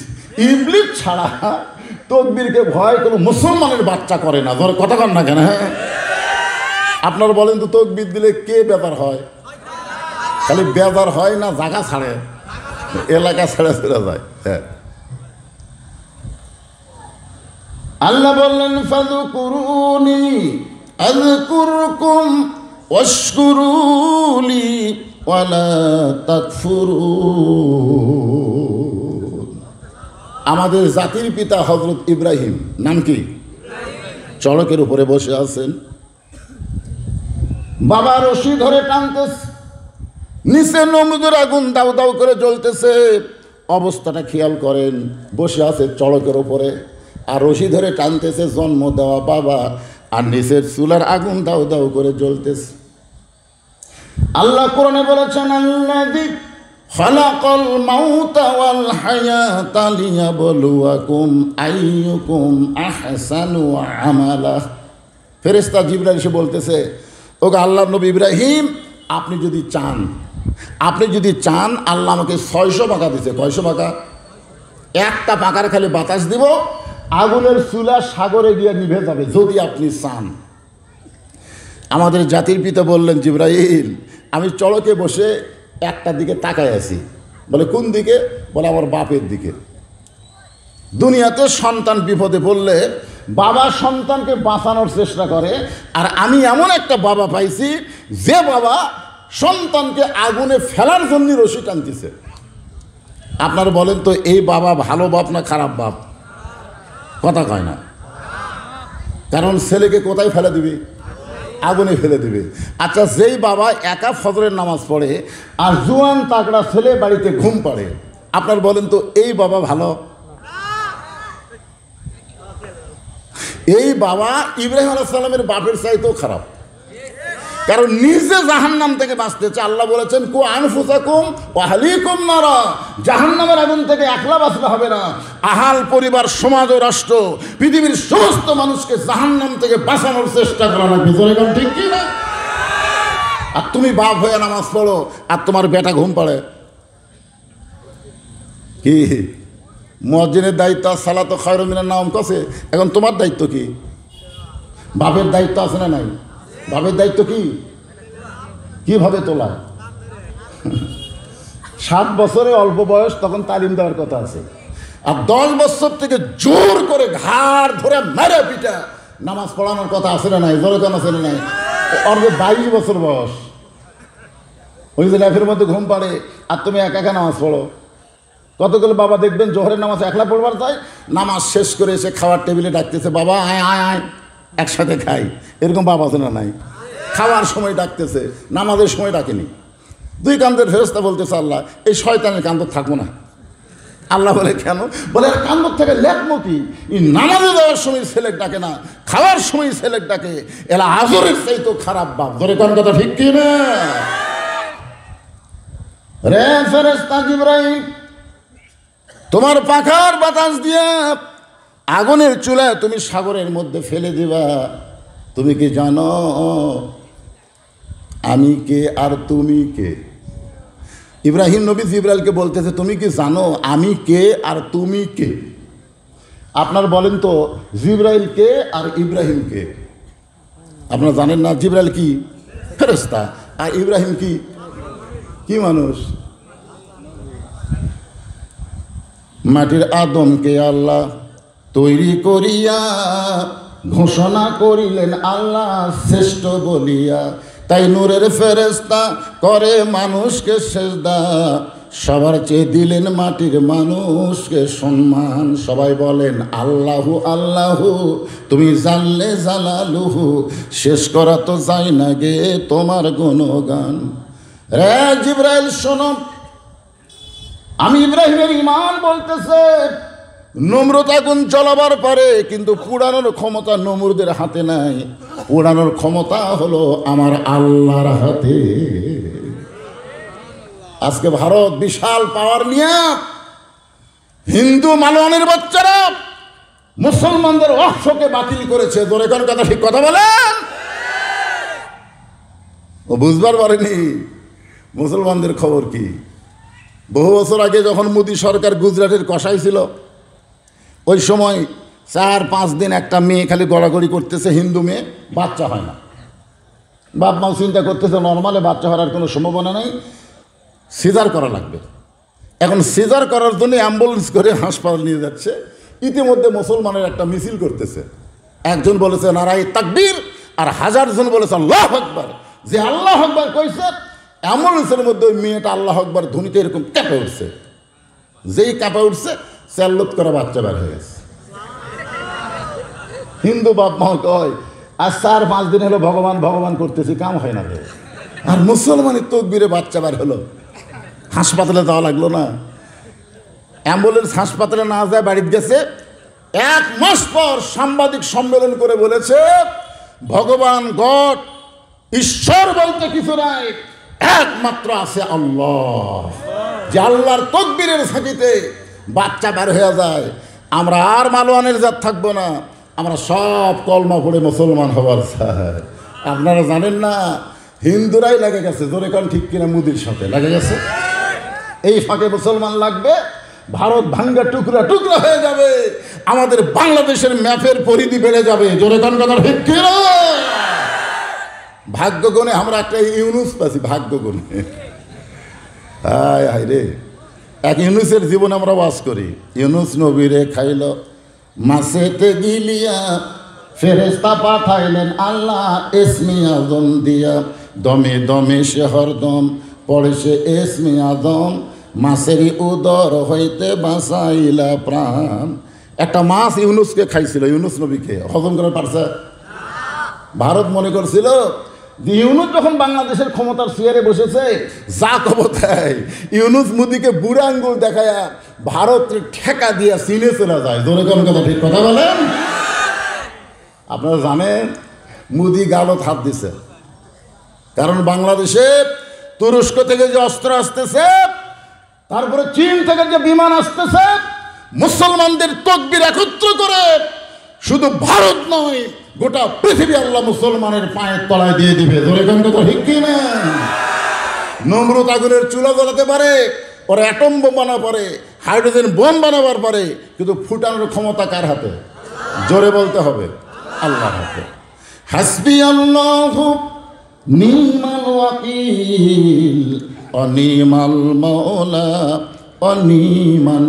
ইবলিস ছাড়া তকবিরকে ভয় কোনো মুসলমানের বাচ্চা করে না। ধর কথা কন না কেন? হ্যাঁ, আপনারা বলেন তো তকবির দিলে কে বেজার হয়? খালি বেজার হয় না জায়গা ছাড়ে, এলাকা ছেড়ে ছেড়ে যায়। হ্যাঁ, আল্লাহ বললেন ফাযকুরুনি আযকুরকুম ওয়াশকুরুলি ওয়ালা তাকফুরুন। আমাদের জাতির পিতা হযরত ইব্রাহিম, নাম কি? চড়কের উপরে বসে আছেন, বাবা রশি ধরে টানতেছে, নিচে নমরুদের আগুন দাউ দাউ করে জ্বলতেছে। অবস্থাটা খেয়াল করেন, বসে আছে চড়কের উপরে আর রশি ধরে টানতেছে জন্ম দেওয়া বাবা, আর নিচের চুলার আগুন দাউ দাউ করে জ্বলতেছে। আল্লাহ কোরআনে বলেছেন, আল্লাযী খালাকাল মাউতা ওয়াল হায়াতা লিয়াবলুয়াকুম আইয়ুকুম আহসানু আমালা। ফেরেশতা জিবরাইল এসে বলতেছে, ওগো আল্লাহর নবী ইব্রাহিম, আপনি যদি চান আল্লাহ আমাকে 600 পাকা দিছে। কয়শো পাকা? একটা পাকার খালি বাতাস দিব, আগুনের চুলা সাগরে গিয়ে নিভে যাবে, যদি আপনি চান। আমাদের জাতির পিতা বললেন, জিবরাইল, আমি চড়কে বসে একটা দিকে তাকায় আছি। বলে কোন দিকে? বলে আমার বাপের দিকে। দুনিয়াতে সন্তান বিপদে পড়লে বাবা সন্তানকে বাঁচানোর চেষ্টা করে, আর আমি এমন একটা বাবা পাইছি যে বাবা সন্তানকে আগুনে ফেলার জন্য রশি টানতেছে। আপনারা বলেন তো, এই বাবা ভালো বাপ না খারাপ বাপ? কথা কয় না, কারণ ছেলেকে কোথায় ফেলে দিবে? আগুনে ফেলে দিবে। আচ্ছা, যেই বাবা একা ফজরের নামাজ পড়ে আর জোয়ান তাগড়া ছেলে বাড়িতে ঘুম পাড়ে, আপনার বলেন তো এই বাবা ভালো? এই বাবা ইব্রাহিম আলাইহিস সালামের বাপের চাইতেও খারাপ, কারণ নিজে জাহান্নাম থেকে বাঁচতে চায়। আল্লাহ বলেছেন, কু আনফুসাকুম ওয়া আহলিকুম নারা, জাহান্নামের আগুন থেকে একলা বাঁচলে হবে না, আহাল পরিবার, সমাজ ও রাষ্ট্র, পৃথিবীর সমস্ত মানুষকে জাহান্নাম থেকে বাঁচানোর চেষ্টা করা লাগবে। ঠিক কি না? আর তুমি বাপ হয়ে নামাজ পড়ো আর তোমার বেটা ঘুম পাড়ে, কি মুয়াজ্জিনের দায়িত্ব সালাত খায়রুম মিনান নাওম কছে, এখন তোমার দায়িত্ব কি? বাপের দায়িত্ব আছে না নাই? বাপের দায়িত্ব কি? কিভাবে তোলা? 7 বছরে অল্প বয়স, তখন তালিম দেওয়ার কথা আছে। আর 10 বছর থেকে জোর করে ঘাড় ধরে মেরে পিটা নামাজ পড়ানোর কথা আছে না নাই? জোরে কেন আছে না নাই? অর্ধে 22 বছর বয়স, ওই যে লাইফের মধ্যে ঘুম পাড়ে আর তুমি একা একা নামাজ পড়ো। কতগুলো বাবা দেখবেন জোহরের নামাজ একলা পড়বার চাই, নামাজ শেষ করে এসে খাওয়ার টেবিলে ডাকতেছে, বাবা আয় আয় আয় একসাথে খাই। এরকম বাবা আছে না নাই? খাওয়ার সময় ডাকতেছে, নামাজের সময় ডাকেনি। 2 কান্দের ফেরেশতা বলতেছে, আল্লাহ এই শয়তানের কান্দর থাকবো না। আল্লাহ বলে কেন? বলে আর কান্দর থেকে লেখবো কি? নামাজে যাওয়ার সময় ছেলেক ডাকে না, খাওয়ার সময় ছেলেক ডাকে, এলা আজরের চাইতো খারাপ বাপ। ধরে কোন কথা ঠিক কি না? রে ফেরেশতা জিবরাইল, তোমার পাখার বাতাস দিয়ে আগুনের চুলায় তুমি সাগরের মধ্যে ফেলে দিবা। তুমি কি জানো আমি কে আর তুমি কে? ইব্রাহিম নবী জিবরাইলকে বলতেছে, তুমি কি জানো আমি কে আর তুমি কে? আপনার বলেন তো, জিবরাইল কে আর ইব্রাহিম কে? আপনারা জানেন না? জিবরাইল কি? ফেরেশতা। আর ইব্রাহিম কি? কি মানুষ? মাটির আদমকে আল্লাহ তৈরি করিয়া ঘোষণা করিলেন আল্লাহ শ্রেষ্ঠ বলিয়া, তাই নূরের ফেরেশতা করে মানুষকে সেজদা, সবার চেয়ে দিলেন মাটির মানুষকে সম্মান। সবাই বলেন আল্লাহু আল্লাহু, তুমি জানলে জালালুহু, শেষ করা তো যায় না গে তোমার গুণগান। রে জিবরাইল শোনো, আমি ইব্রাহিমের ঈমান বলতেছে, নমরুদ আগুন জ্বলাবার পারে, কিন্তু পুড়ানোর ক্ষমতা নমরুদের হাতে নাই, পুড়ানোর ক্ষমতা হলো আমার আল্লাহর হাতে। আজকে ভারত বিশাল পাওয়ার নিয়ে হিন্দু মালওয়ানের বাচ্চারা মুসলমানদের ওয়াকফকে বাতিল করেছে। জোরে কোন কথা ঠিক কথা বলেন? ও বুঝবার পারেনি মুসলমানদের খবর কি। বহু বছর আগে যখন মোদী সরকার গুজরাটের কষাই ছিল, ওই সময় 4-5 দিন একটা মেয়ে খালি গড়াগড়ি করতেছে, হিন্দু মেয়ে, বাচ্চা হয় না। বাপ মাও চিন্তা করতেছে নর্মালে বাচ্চা হওয়ার কোনো সম্ভাবনা নেই, সিজার করা লাগবে। এখন সিজার করার জন্য অ্যাম্বুলেন্স করে হাসপাতাল নিয়ে যাচ্ছে। ইতিমধ্যে মুসলমানের একটা মিছিল করতেছে, একজন বলেছে নারায়ে তাকবীর, আর 1000 জন বলেছে আল্লাহু আকবার। যে আল্লাহু আকবার কইছে, অ্যাম্বুলেন্সের মধ্যে ওই মেয়েটা আল্লাহু আকবার ধ্বনিতে এরকম কেঁপে উঠছে। যেই কেঁপে উঠছে, চাল্লত করে বাচ্চা বের হয়ে গেছে। হিন্দু বাপ মা কয় আর 4-5 দিন হলো ভগবান ভগবান করতেছি, কাম হয় না। আর মুসলমানের তকবীরে বাচ্চা বের হলো। হাসপাতালে যাওয়া লাগলো না, অ্যাম্বুলেন্স হাসপাতালে না যায় বাড়িতে গেছে। 1 মাস পর সাংবাদিক সম্মেলন করে বলেছে ভগবান গড ঈশ্বর বলতে কিছু নাই, একমাত্র আছে আল্লাহ। যে আল্লাহর তকবীরের সাথীতে বাচ্চা বের হয়ে যায়, আমরা আর মালওয়ানের জাত থাকবো না, আমরা সব কলমা পড়ে মুসলমান হবার চাই। আপনারা জানেন না, হিন্দুরাই লেগে গেছে, জোরে কান ঠিক কিনা, মোদির সাথে লেগে গেছে। এই ফাঁকে মুসলমান লাগবে, ভারত ভাঙ্গা টুকরা টুকরা হয়ে যাবে, আমাদের বাংলাদেশের ম্যাপের পরিধি বেড়ে যাবে। জোরে কান কথা ঠিক কিনা? ভাগ্য গুণে আমরা একটা ইউনুস পাচ্ছি, ভাগ্য গুণে। হায় হায় রে, এক ইউনুসের জীবন আমরা বাস করি। ইউনুস নবীরে খাইল মাছেতে গিলিয়া, ফেরেশতা পাঠাইলেন আল্লাহ ইসমে আজম দিয়া, দমে দমে সে হরদম পড়ে সে ইসমে আজম, মাছেরই উদর হইতে বাঁচাইলা প্রাণ। একটা মাছ ইউনুসকে খাইছিল, ইউনুস নবীকে হজম করে পারছে? ভারত মনে করছিল ইউনুস যখন বাংলাদেশের ক্ষমতার চেয়ারে বসেছে, যা ক্ষমতায় ইউনুস মোদিকে বুড়া আঙ্গুল দেখায়া ভারতের ঠেকা দিয়া চীনে চলে যায়। জোরে কোন কথা ঠিক কথা বলেন? আপনারা জানেন মোদি গালত হাত দিছে, কারণ বাংলাদেশে তুরস্ক থেকে যে অস্ত্র আসতেছে, তারপরে চীন থেকে যে বিমান আসতেছে, মুসলমানদের তকবীর একত্র করে শুধু ভারত নয় গোটা পৃথিবী আল্লাহ মুসলমানের পায়ের তলায় দিয়ে দিবে। জোরে কোন কথা ঠিক কি না? নমরুদ আগুনের চুলা জ্বালাতে পারে, ওরা অ্যাটম বোম বানাতে পারে, হাইড্রোজেন বোম বানাবার পারে, কিন্তু ফুটানোর ক্ষমতা কার হাতে? জোরে বলতে হবে, আল্লাহর হাতে। হাসবি আল্লাহু নি'মাল ওয়াকিল অনিমাল মাওলা অনিমান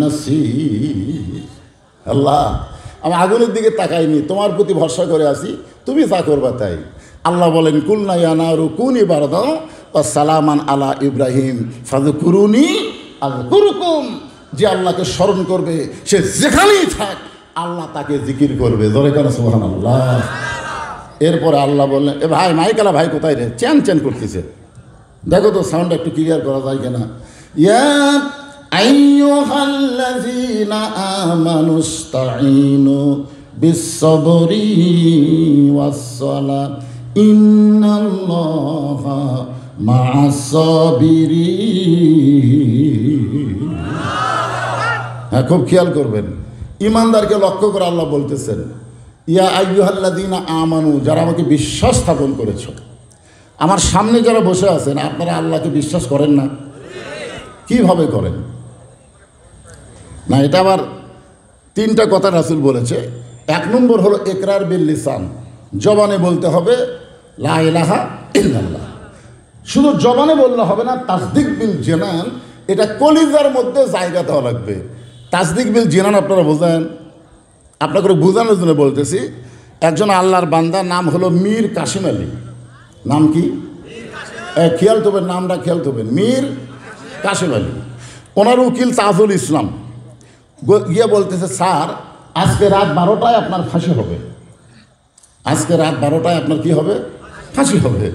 নাসির। আল্লাহ, আমি আগুনের দিকে তাকাইনি, তোমার প্রতি ভরসা করে আছি, তুমি যা করবা তাই। আল্লাহ বলেন কুলনা ইয়া নারু কুনি বারদাও ওয়া সালামান আলা ইব্রাহিম ফাযকুরুনি আযকুরুকুম। যে আল্লাহকে স্মরণ করবে সে যেখানেই থাক আল্লাহ তাকে জিকির করবে। জোরে কান সুবহানাল্লাহ। এরপরে আল্লাহ বললেন, এ ভাই মাইকালা ভাই কোথায় রে, চ্যান চ্যান করতেছে, দেখো তো সাউন্ড একটু ক্লিয়ার করা যায় কিনা। ইয়া আইয়ুহাল্লাযীনা আমানুস্তাঈনু বিস-সাবরি ওয়াস-সালাহ ইন্নাল্লাহা মা'আস-সাবিরিন। হ্যাঁ, খুব খেয়াল করবেন, ইমানদারকে লক্ষ্য করে আল্লাহ বলতেছেন, ইয়া আইয়ুহাল্লাযীনা আমানু, যারা আমাকে বিশ্বাস স্থাপন করেছ। আমার সামনে যারা বসে আছেন, আপনারা আল্লাহকে বিশ্বাস করেন না? কিভাবে করেন? না, এটা আবার 3টা কথা রাসূল বলেছে। 1 নম্বর হলো ইকরার বিল লিসান, জবানে বলতে হবে লা ইলাহা ইল্লাল্লাহ। শুধু জবানে বললে হবে না, তাসদিক বিল জিনান, এটা কলিজার মধ্যে জায়গা দেওয়া লাগবে। তাসদিক বিল জিনান আপনারা বোঝেন? আপনাকে বোঝানোর জন্য বলতেছি। একজন আল্লাহর বান্দা, নাম হলো মীর কাসিম আলী। নাম কি? খেয়াল করবেন, নামটা খেয়াল করবেন, মীর কাসিম আলী। ওনার উকিল তাজুল ইসলাম গিয়ে বলতেছে, স্যার আজকে রাত 12টায় আপনার ফাঁসি হবে, আজকে রাত 12টায় আপনার কি হবে? ফাঁসি হবে।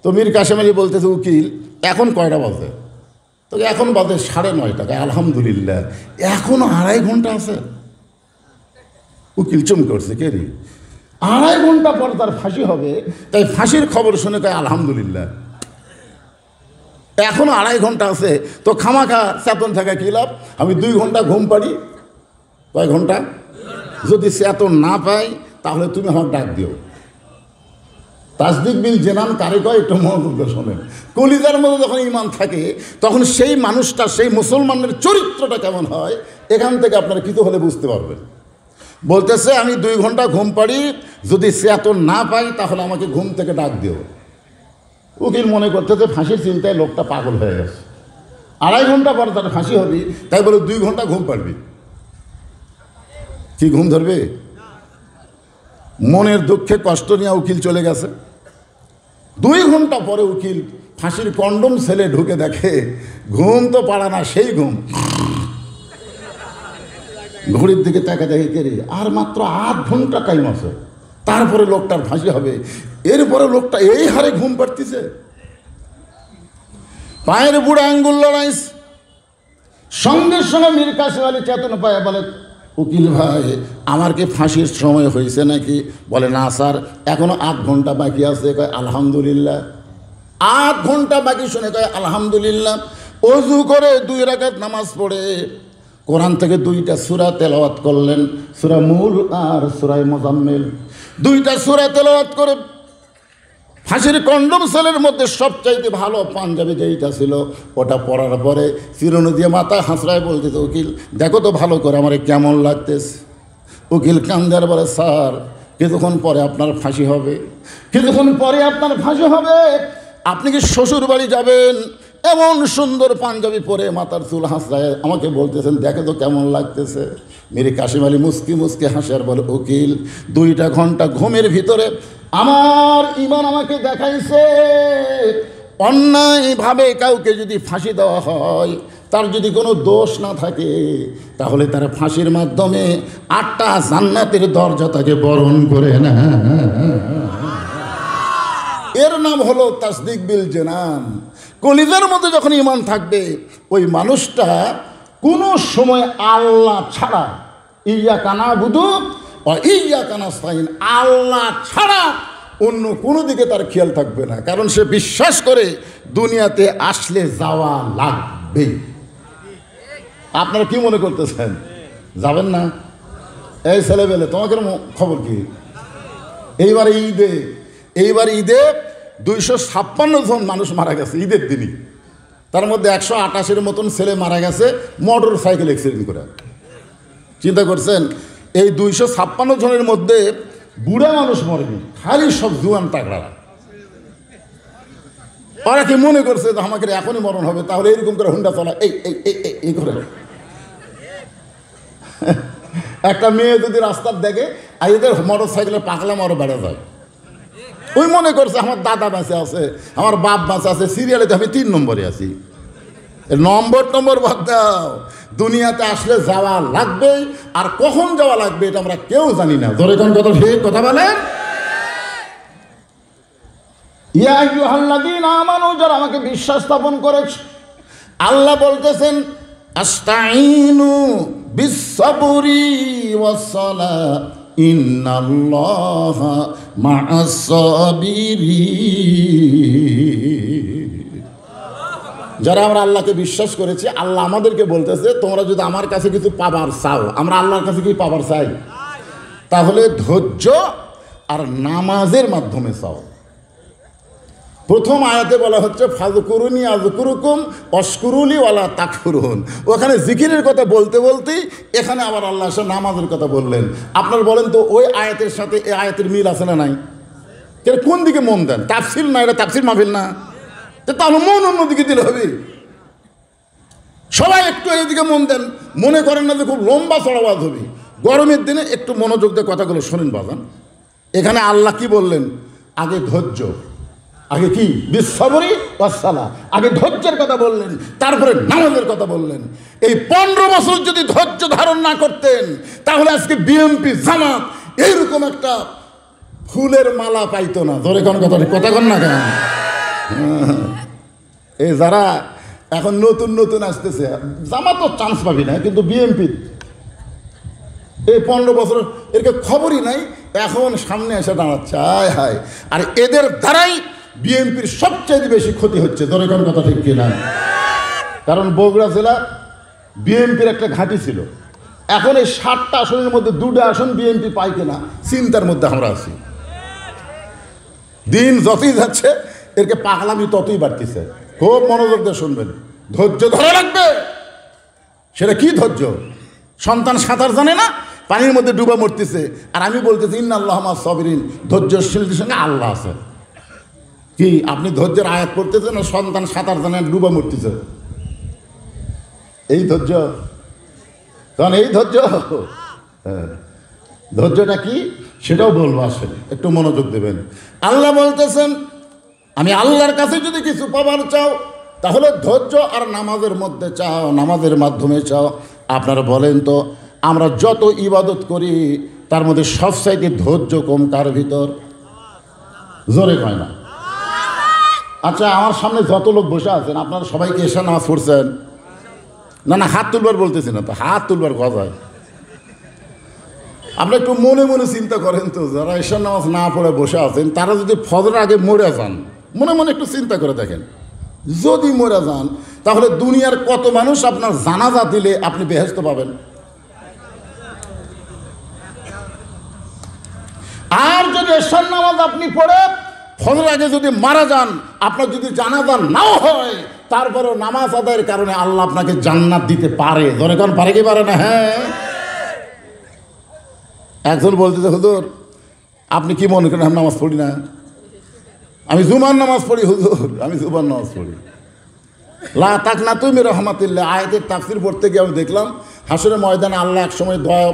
তো মীর কাসিম আলী বলতেছে, উকিল এখন কয়টা বাজে? তো এখন বাজে 9:30। আলহামদুলিল্লাহ, এখনো 2.5 ঘন্টা আছে। উকিল চুম করছে, কে রে? 2.5 ঘন্টা পর তার ফাঁসি হবে, তাই ফাঁসির খবর শুনে কয় আলহামদুলিল্লাহ। এখনো 2.5 ঘন্টা আছে, তো খামাখা চেতন থাকা কি লাভ? আমি 2 ঘন্টা ঘুম পারি। কয় ঘন্টা? যদি চেতন না পাই তাহলে তুমি আমার ডাক দিও। তাসদিক বিল জিনান কারে কয় একটু মনোযোগ দিয়ে শোনেন। কলিজার মধ্যে যখন ঈমান থাকে তখন সেই মানুষটা, সেই মুসলমানের চরিত্রটা কেমন হয়, এখান থেকে আপনারা কিছু হলে বুঝতে পারবেন। বলতেছে আমি 2 ঘন্টা ঘুম পারি, যদি চেতন না পাই তাহলে আমাকে ঘুম থেকে ডাক দিও। উকিল মনে করতেছে ফাঁসির চিন্তায় লোকটা পাগল হয়ে গেছে, 2.5 ঘন্টা পর তার ফাঁসি হবি, তাই বলে 2 ঘন্টা ঘুম পারবি। কি ঘুম ধরবে? মনের দুঃখে কষ্ট নিয়ে উকিল চলে গেছে। 2 ঘন্টা পরে উকিল ফাঁসির কন্ডম ছেলে ঢুকে দেখে ঘুম তো পাড়া না, সেই ঘুম। ঘড়ির দিকে তাকা দেখে কেড়ে আর মাত্র 8 ঘন্টা টাইম আছে, তারপরে লোকটার ফাঁসি হবে। এরপরে লোকটা এই হারে ঘুম পাড়তিছে, পায়ের বুড়া আঙ্গুল লড়াইছে। সঙ্গে সঙ্গে মীর কাসেম আলী চেতন পায় বলে, উকিল ভাই আমার কি ফাঁসির সময় হয়েছে নাকি? বলে না স্যার, এখনো 8 ঘন্টা বাকি আছে। কয় আলহামদুলিল্লাহ। 8 ঘন্টা বাকি শুনে কয় আলহামদুলিল্লাহ। অজু করে 2 রাকাত নামাজ পড়ে কোরআন থেকে 2টা সূরা তেলাওয়াত করলেন, সূরা মূল আর সূরা মুজাম্মিল। 2টা সূরা তেলাওয়াত করে ফাঁসির কন্ডম সেলের মধ্যে সবচাইতে ভালো পাঞ্জাবি যেইটা ছিল ওটা পরার পরে চিরুনি দিয়ে মাথা হাঁচড়ায় বলতেছে, উকিল দেখো তো ভালো করে আমার কেমন লাগতেছে। উকিল কান্দার বলে, স্যার কিছুক্ষণ পরে আপনার ফাঁসি হবে, কিছুক্ষণ পরে আপনার ফাঁসি হবে। আপনি কি শ্বশুর বাড়ি যাবেন? এমন সুন্দর পাঞ্জাবি পরে মাথার চুল হাঁচড়ায় আমাকে বলতেছেন দেখে তো কেমন লাগতেছে। মীর কাসেম আলী মুস্কি মুস্কি হাসে আর বলে, উকিল 2টা ঘন্টা ঘুমের ভিতরে আমার ঈমান আমাকে দেখাইছে অন্যায়ভাবে কাউকে যদি ফাঁসি দেওয়া হয়, তার যদি কোনো দোষ না থাকে, তাহলে তার ফাঁসির মাধ্যমে 8টা জান্নাতের দরজা তাকে বরণ করে না। এর নাম হলো তাসদিক বিল জানান। কলিজার মধ্যে যখন ঈমান থাকবে, ওই মানুষটা কোনো সময় আল্লাহ ছাড়া, ইয়্যাকা না'বুদু ওয়া ইয়্যাকা নাস্তাইন, আল্লাহ ছাড়া অন্য কোনো দিকে তার খেয়াল থাকবে না। কারণ সে বিশ্বাস করে দুনিয়াতে আসলে যাওয়া লাগবে। আপনারা কি মনে করতেছেন যাবেন না? এই ছেলেবেলে তোমাকে খবর কি? এইবার ঈদে 256 জন মানুষ মারা গেছে ঈদের দিনই। তার মধ্যে 128-এর মতন ছেলে মারা গেছে মোটর সাইকেল অ্যাক্সিডেন্ট করে। চিন্তা করছেন, এই 256 জনের মধ্যে বুড়া মানুষ মরেনি, খালি সব জুয়ান তাগড়ারা। ওরা কি মনে করছে যে আমাকে এখনই মরণ হবে, তাহলে এরকম করে হুন্ডা চলা এই করে। একটা মেয়ে যদি রাস্তার দেখে আর এদের মোটর সাইকেলের পাকলাম আরও বেড়ে যায়। ওই মনে করছে আমার দাদা বাঁচে আছে, আমার বাপ বাঁচে আছে, সিরিয়ালে তো আমি 3 নম্বরে আছি। নম্বর বাদ দাও, দুনিয়াতে আসলে যাওয়া লাগবে, আর কখন যাওয়া লাগবে এটা আমরা কেউ জানি না। ধরে কোন কথা ঠিক কথা বলেন। ইয়া আইয়ুহাল্লাযীনা আমানু, যারা আমাকে বিশ্বাস স্থাপন করেছে, আল্লাহ বলতেছেন আস্তাঈনু বিস-সাবরি ওয়াস-সালাহ ইন্নাল্লাহা মা'আস-সাবিরিন। যারা আমরা আল্লাহকে বিশ্বাস করেছি, আল্লাহ আমাদেরকে বলতেছে তোমরা যদি আমার কাছে কিছু পাবার চাও, আমরা আল্লাহর কাছে কি পাবার চাই? তাহলে ধৈর্য আর নামাজের মাধ্যমে চাও। প্রথম আয়াতে বলা হচ্ছে ফাযকুরুনি আযকুরুকুম ওয়াশকুরুলি ওয়ালা তাকফুরুন। ওখানে জিকিরের কথা বলতে বলতেই এখানে আবার আল্লাহ এসে নামাজের কথা বললেন। আপনারা বলেন তো ওই আয়াতের সাথে এই আয়াতের মিল আছে না নাই? কোন দিকে মন দেন? তাফসীর না, এটা তাফসীর মাহফিল না, তাহলে মন অন্যদিকে দিলে হবে। সবাই একটু এইদিকে মন দেন, মনে করেন না যে খুব লম্বা চড়াবাজ হবে। গরমের দিনে একটু মনোযোগ দিয়ে কথাগুলো শোনেন বাজান। এখানে আল্লাহ কি বললেন? আগে ধৈর্য, আগে কি বিস-সাবরি ওয়াস-সালাহ, আগে ধৈর্যের কথা বললেন, তারপরে নামাজের কথা বললেন। এই 15 বছর যদি ধৈর্য ধারণ না করতেন, তাহলে আজকে বিএনপি জামাত এইরকম একটা ফুলের মালা পাইতো না। ধরে কোন কথা কন না কেন? এই যারা এখন নতুন আসতেছে, জামাত তো চান্স পাবি না, কিন্তু বিএনপি এই 15 বছর এরকে খবরই নাই, এখন সামনে এসে দাঁড়াচ্ছে। হায় হায়, আর এদের দ্বারাই বিএনপির সবচেয়ে বেশি ক্ষতি হচ্ছে। ধরে কোন কথা ঠিক কিনা? কারণ বগুড়া জেলা বিএনপির একটা ঘাঁটি ছিল, এখন এই 7টা আসনের মধ্যে 2টা আসন বিএনপি পায় কিনা চিন্তার মধ্যে আমরা আছি। দিন যতই যাচ্ছে এরকে পাগলামি ততই বাড়তেছে। খুব মনোযোগ দিয়ে শুনবেন, ধৈর্য ধরা লাগবে। সেটা কি ধৈর্য? সন্তান সাঁতার জানে না, পানির মধ্যে ডুবা মরতেছে, আর আমি বলতেছি ইন্নাল্লাহা মা'আস-সাবিরিন, ধৈর্যশীলদের সঙ্গে আল্লাহ আছে। কি আপনি ধৈর্যের আয়াত পড়তেছেন না সন্তান সাঁতার জানে ডুবা মরতেছে? এই ধৈর্য? কারণ এই ধৈর্য, ধৈর্যটা কি সেটাও বলবো, আসেন একটু মনোযোগ দেবেন। আল্লাহ বলতেছেন আমি আল্লাহর কাছে যদি কিছু পাবার চাও, তাহলে ধৈর্য আর নামাজের মধ্যে চাও, নামাজের মাধ্যমে চাও। আপনারা বলেন তো আমরা যত ইবাদত করি তার মধ্যে সবচাইতে ধৈর্য কম কার ভিতর? জোরে কয় না। আচ্ছা, আমার সামনে যত লোক বসে আছেন আপনারা সবাইকে এশার নামাজ পড়ছেন? না না, হাত তুলবার বলতেছি না তো, হাত তুলবার গজায়। আপনি একটু মনে মনে চিন্তা করেন তো, যারা এশার নামাজ না পড়ে বসে আছেন তারা যদি ফজরের আগে মরে যান, মনে মনে একটু চিন্তা করে দেখেন, যদি মরে যান তাহলে দুনিয়ার কত মানুষ আপনার জানাজা দিলে আপনি বেহেশত পাবেন? আর যদি এশার নামাজ আপনি পড়ে ফজরের আগে যদি মারা যান, আপনার যদি জানাজা নাও হয়, তারপরেও নামাজ আদায়ের কারণে আল্লাহ আপনাকে জান্নাত দিতে পারে। ধরে কারণ পারে কি পারে না? হ্যাঁ। একজন বলতেছে, হুজুর আপনি কি মনে করেন আমি নামাজ পড়ি না? আমি জুমার নামাজ পড়ি হুজুর, আমি জুমার নামাজ পড়ি। লা তাকনাতু মির রাহমাতিল্লাহ আয়াতের তাফসীর পড়তে গিয়ে আমি দেখলাম হাসরের ময়দানে আল্লাহ এক সময় দয়া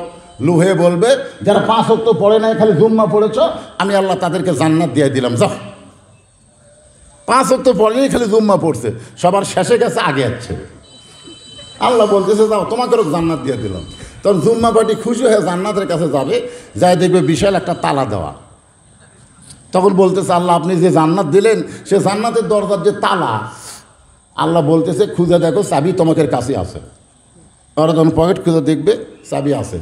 লুহে বলবে, যারা 5 ওয়াক্ত পড়ে নাই, খালি জুম্মা পড়েছ, আমি আল্লাহ তাদেরকে জান্নাত দিয়ে দিলাম। যাও, 5 ওয়াক্ত পড়েনি, খালি জুম্মা পড়ছে, সবার শেষে গেছে, আগে যাচ্ছে। আল্লাহ বলতেছে, যাও তোমাকেও জান্নাত দিয়ে দিলাম। তখন জুম্মা পার্টি খুশি হয়ে জান্নাতের কাছে যাবে, যাই দেখবে বিশাল একটা তালা দেওয়া। তখন বলতেছে, আল্লাহ আপনি যে জান্নাত দিলেন সে জান্নাতের দরজার যে তালা, আল্লাহ বলতেছে খুঁজে দেখো, চাবি তোমাদের কাছে আছে। ওরা যখন পকেট খুঁজে দেখবে চাবি আছে,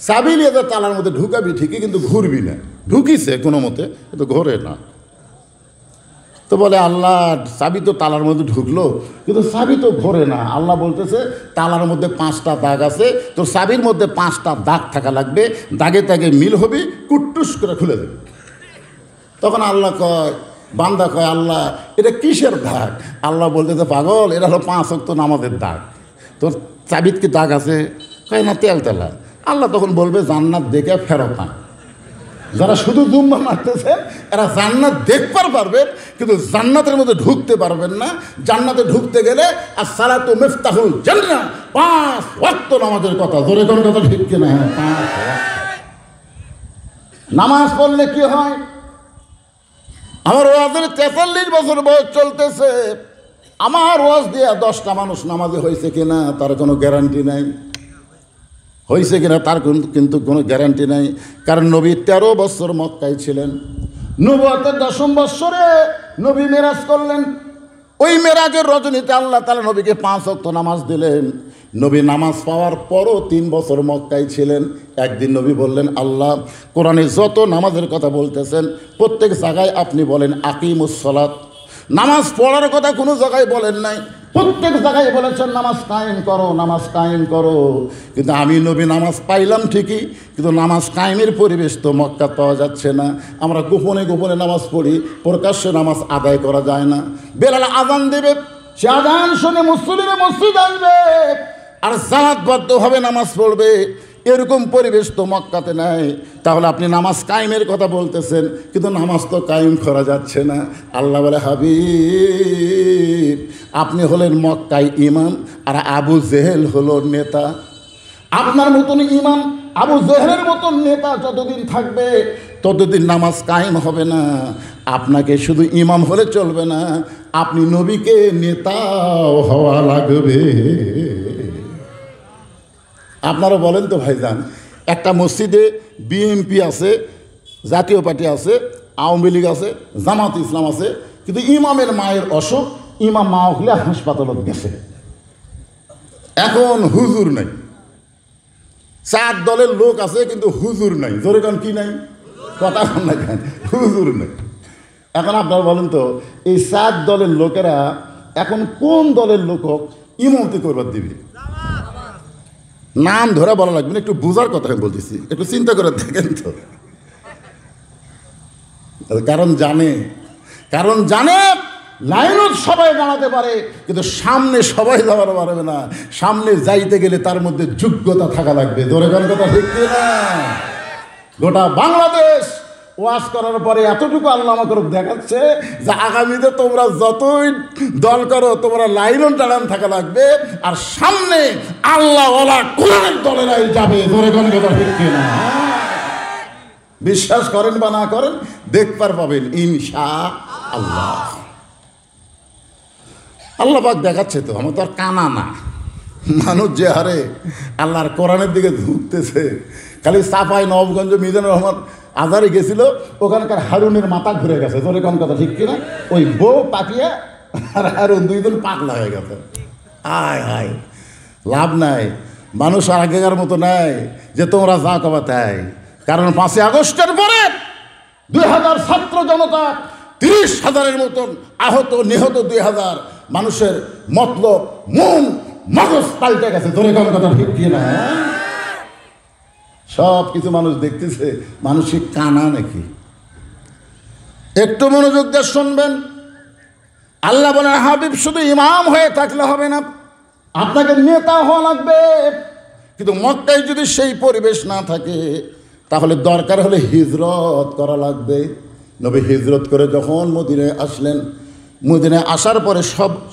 চাবি নিয়ে তো তালার মধ্যে ঢুকাবি ঠিকই, কিন্তু ঘুরবি না। ঢুকিছে কোনো মতে, কিন্তু ঘোরে না। তো বলে, আল্লাহ চাবি তো তালার মধ্যে ঢুকলো, কিন্তু চাবি তো ঘোরে না। আল্লাহ বলতেছে, তালার মধ্যে 5টা দাগ আছে, তো চাবির মধ্যে 5টা দাগ থাকা লাগবে, দাগে দাগে মিল হবে, কুট্টুস করে খুলে দেবে। তখন আল্লাহ কয়, বান্দা কয়, আল্লাহ এটা কিসের দাগ? আল্লাহ বলতেছে, পাগল, এটা হলো 5 ওয়াক্ত নামাজের দাগ। তোর চাবির কি দাগ আছে? কয় না, তেল তেলা। আল্লাহ তখন বলবে, জান্নাত দেখে ফেরত আন। যারা শুধু জুম্মা মারতেছে এরা জান্নাত দেখবার পারবেন, কিন্তু জান্নাতের মধ্যে ঢুকতে পারবেন না। জান্নাতে ঢুকতে গেলে আর সালাতু মিফতাহুল জান্নাহ, 5 ওয়াক্ত নামাজের কথা। জোরে কোন কথা ঠিক কিনা? 5 ওয়াক্ত নামাজ পড়লে কি হয়? আমার ওয়াজের 43 বছর বয়স চলতেছে, আমার ওয়াজ দিয়ে 10টা মানুষ নামাজে হয়েছে কিনা তার কোনো গ্যারান্টি নাই। হয়েছে কিনা তার কিন্তু কোনো গ্যারান্টি নাই। কারণ নবী 13 বছর মক্কায় ছিলেন। নবুয়তের 10ম বৎসরে নবী মেরাজ করলেন। ওই মেরাজের রজনীতে আল্লাহ তাআলা নবীকে 5 ওয়াক্ত নামাজ দিলেন। নবী নামাজ পাওয়ার পরও 3 বছর মক্কায় ছিলেন। একদিন নবী বললেন, আল্লাহ কোরআনে যত নামাজের কথা বলতেছেন প্রত্যেক জায়গায় আপনি বলেন আকিমুস সালাত, নামাজ পড়ার কথা কোনো জায়গায় বলেন নাই। প্রত্যেক জায়গায় বলেছেন নামাজ কায়েম করো, নামাজ কায়েম করো। কিন্তু আমি নবী নামাজ পাইলাম ঠিকই, কিন্তু নামাজ কায়েমের পরিবেশ তো মক্কা পাওয়া যাচ্ছে না। আমরা গোপনে গোপনে নামাজ পড়ি, প্রকাশ্যে নামাজ আদায় করা যায় না। বেলাল আজান দেবে, সে আজান শুনে মুসল্লিরা মসজিদ আসবে আর জামাতবদ্ধভাবে নামাজ পড়বে, এরকম পরিবেশ তো মক্কাতে নাই। তাহলে আপনি নামাজ কায়েমের কথা বলতেছেন, কিন্তু নামাজ তো কায়েম করা যাচ্ছে না। আল্লাহ বলে, হাবিব আপনি হলেন মক্কায় ইমাম, আর আবু জেহেল হলো নেতা। আপনার মতন ইমাম আবু জেহেলের মতন নেতা যতদিন থাকবে ততদিন নামাজ কায়েম হবে না। আপনাকে শুধু ইমাম হলে চলবে না, আপনি নবীকে নেতাও হওয়া লাগবে। আপনারা বলেন তো ভাইজান, একটা মসজিদে বিএনপি আছে, জাতীয় পার্টি আছে, আওয়ামী লীগ আছে, জামাত ইসলাম আছে, কিন্তু ইমামের মায়ের অসুখ, ইমাম মা হলে হাসপাতালত গেছে। এখন হুজুর নাই, 4 দলের লোক আছে কিন্তু হুজুর নাই। জোরে কান কি নাই? কথা কন না কেন? হুজুর নাই। এখন আপনারা বলেন তো, এই 4 দলের লোকেরা এখন কোন দলের লোক ইমামতি করবার দিবে? নাম ধরে বলা লাগবে না, একটু বোঝার কথা আমি বলতেছি, একটু চিন্তা করে দেখেন তো। কারণ জানে লাইনও সবাই দাঁড়াতে পারে, কিন্তু সামনে সবাই দাঁড়াতে পারবে না। সামনে যাইতে গেলে তার মধ্যে যোগ্যতা থাকা লাগবে। ধরে গান কথা ঠিক না? গোটা বাংলাদেশ ওয়াজ করার পরে এতটুকু আল্লাহ আমাকে দেখাচ্ছে যে আগামীতে তোমরা যতই দল করো তোমরা লাইনও দাঁড়ান থাকা লাগবে, আর সামনে আল্লাহ ওয়ালা কোরআনের দলেরাই যাবে। ধরে গান কথা ঠিক না? বিশ্বাস করেন বা না করেন, দেখবার পাবেন ইনশাআল্লাহ। আল্লাহ পাক দেখাচ্ছে তো, আমার তো আর কানা না। মানুষ যে হারে আল্লাহর কোরআনের দিকে ঝুঁকতেছে, খালি চাপাই নবগঞ্জ মিজানুর রহমান আজারে গেছিল, ওখানকার হারুনের মাথা ঘুরে গেছে। তোর কোন কথা ঠিক কিনা? ওই বউ পাকিয়া আর হারুন দুইজন পাগলা হয়ে গেছে। আয় হায়, লাভ নাই, মানুষ আর আগেকার মতো নাই যে তোমরা যা কবা তাই। কারণ 5ই আগস্টের পরে 2000 ছাত্র জনতা, 30,000-এর মতন আহত নিহত, 2000 মানুষের মতলব মন মগজ পাল্টে গেছে। তোর কোন কথা ঠিক কিনা? সব কিছু মানুষ দেখতেছে, মানুষের কানা নাকি? একটু মনোযোগ দিয়ে শুনবেন। আল্লাহ বলেন, হাবিব শুধু ইমাম হয়ে থাকলে হবে না, আপনাকে নেতা হওয়া লাগবে। কিন্তু মক্কায় যদি সেই পরিবেশ না থাকে, তাহলে দরকার হলে হিজরত করা লাগবে। নবী হিজরত করে যখন মদিনায় আসলেন, মদিনায় আসার পরে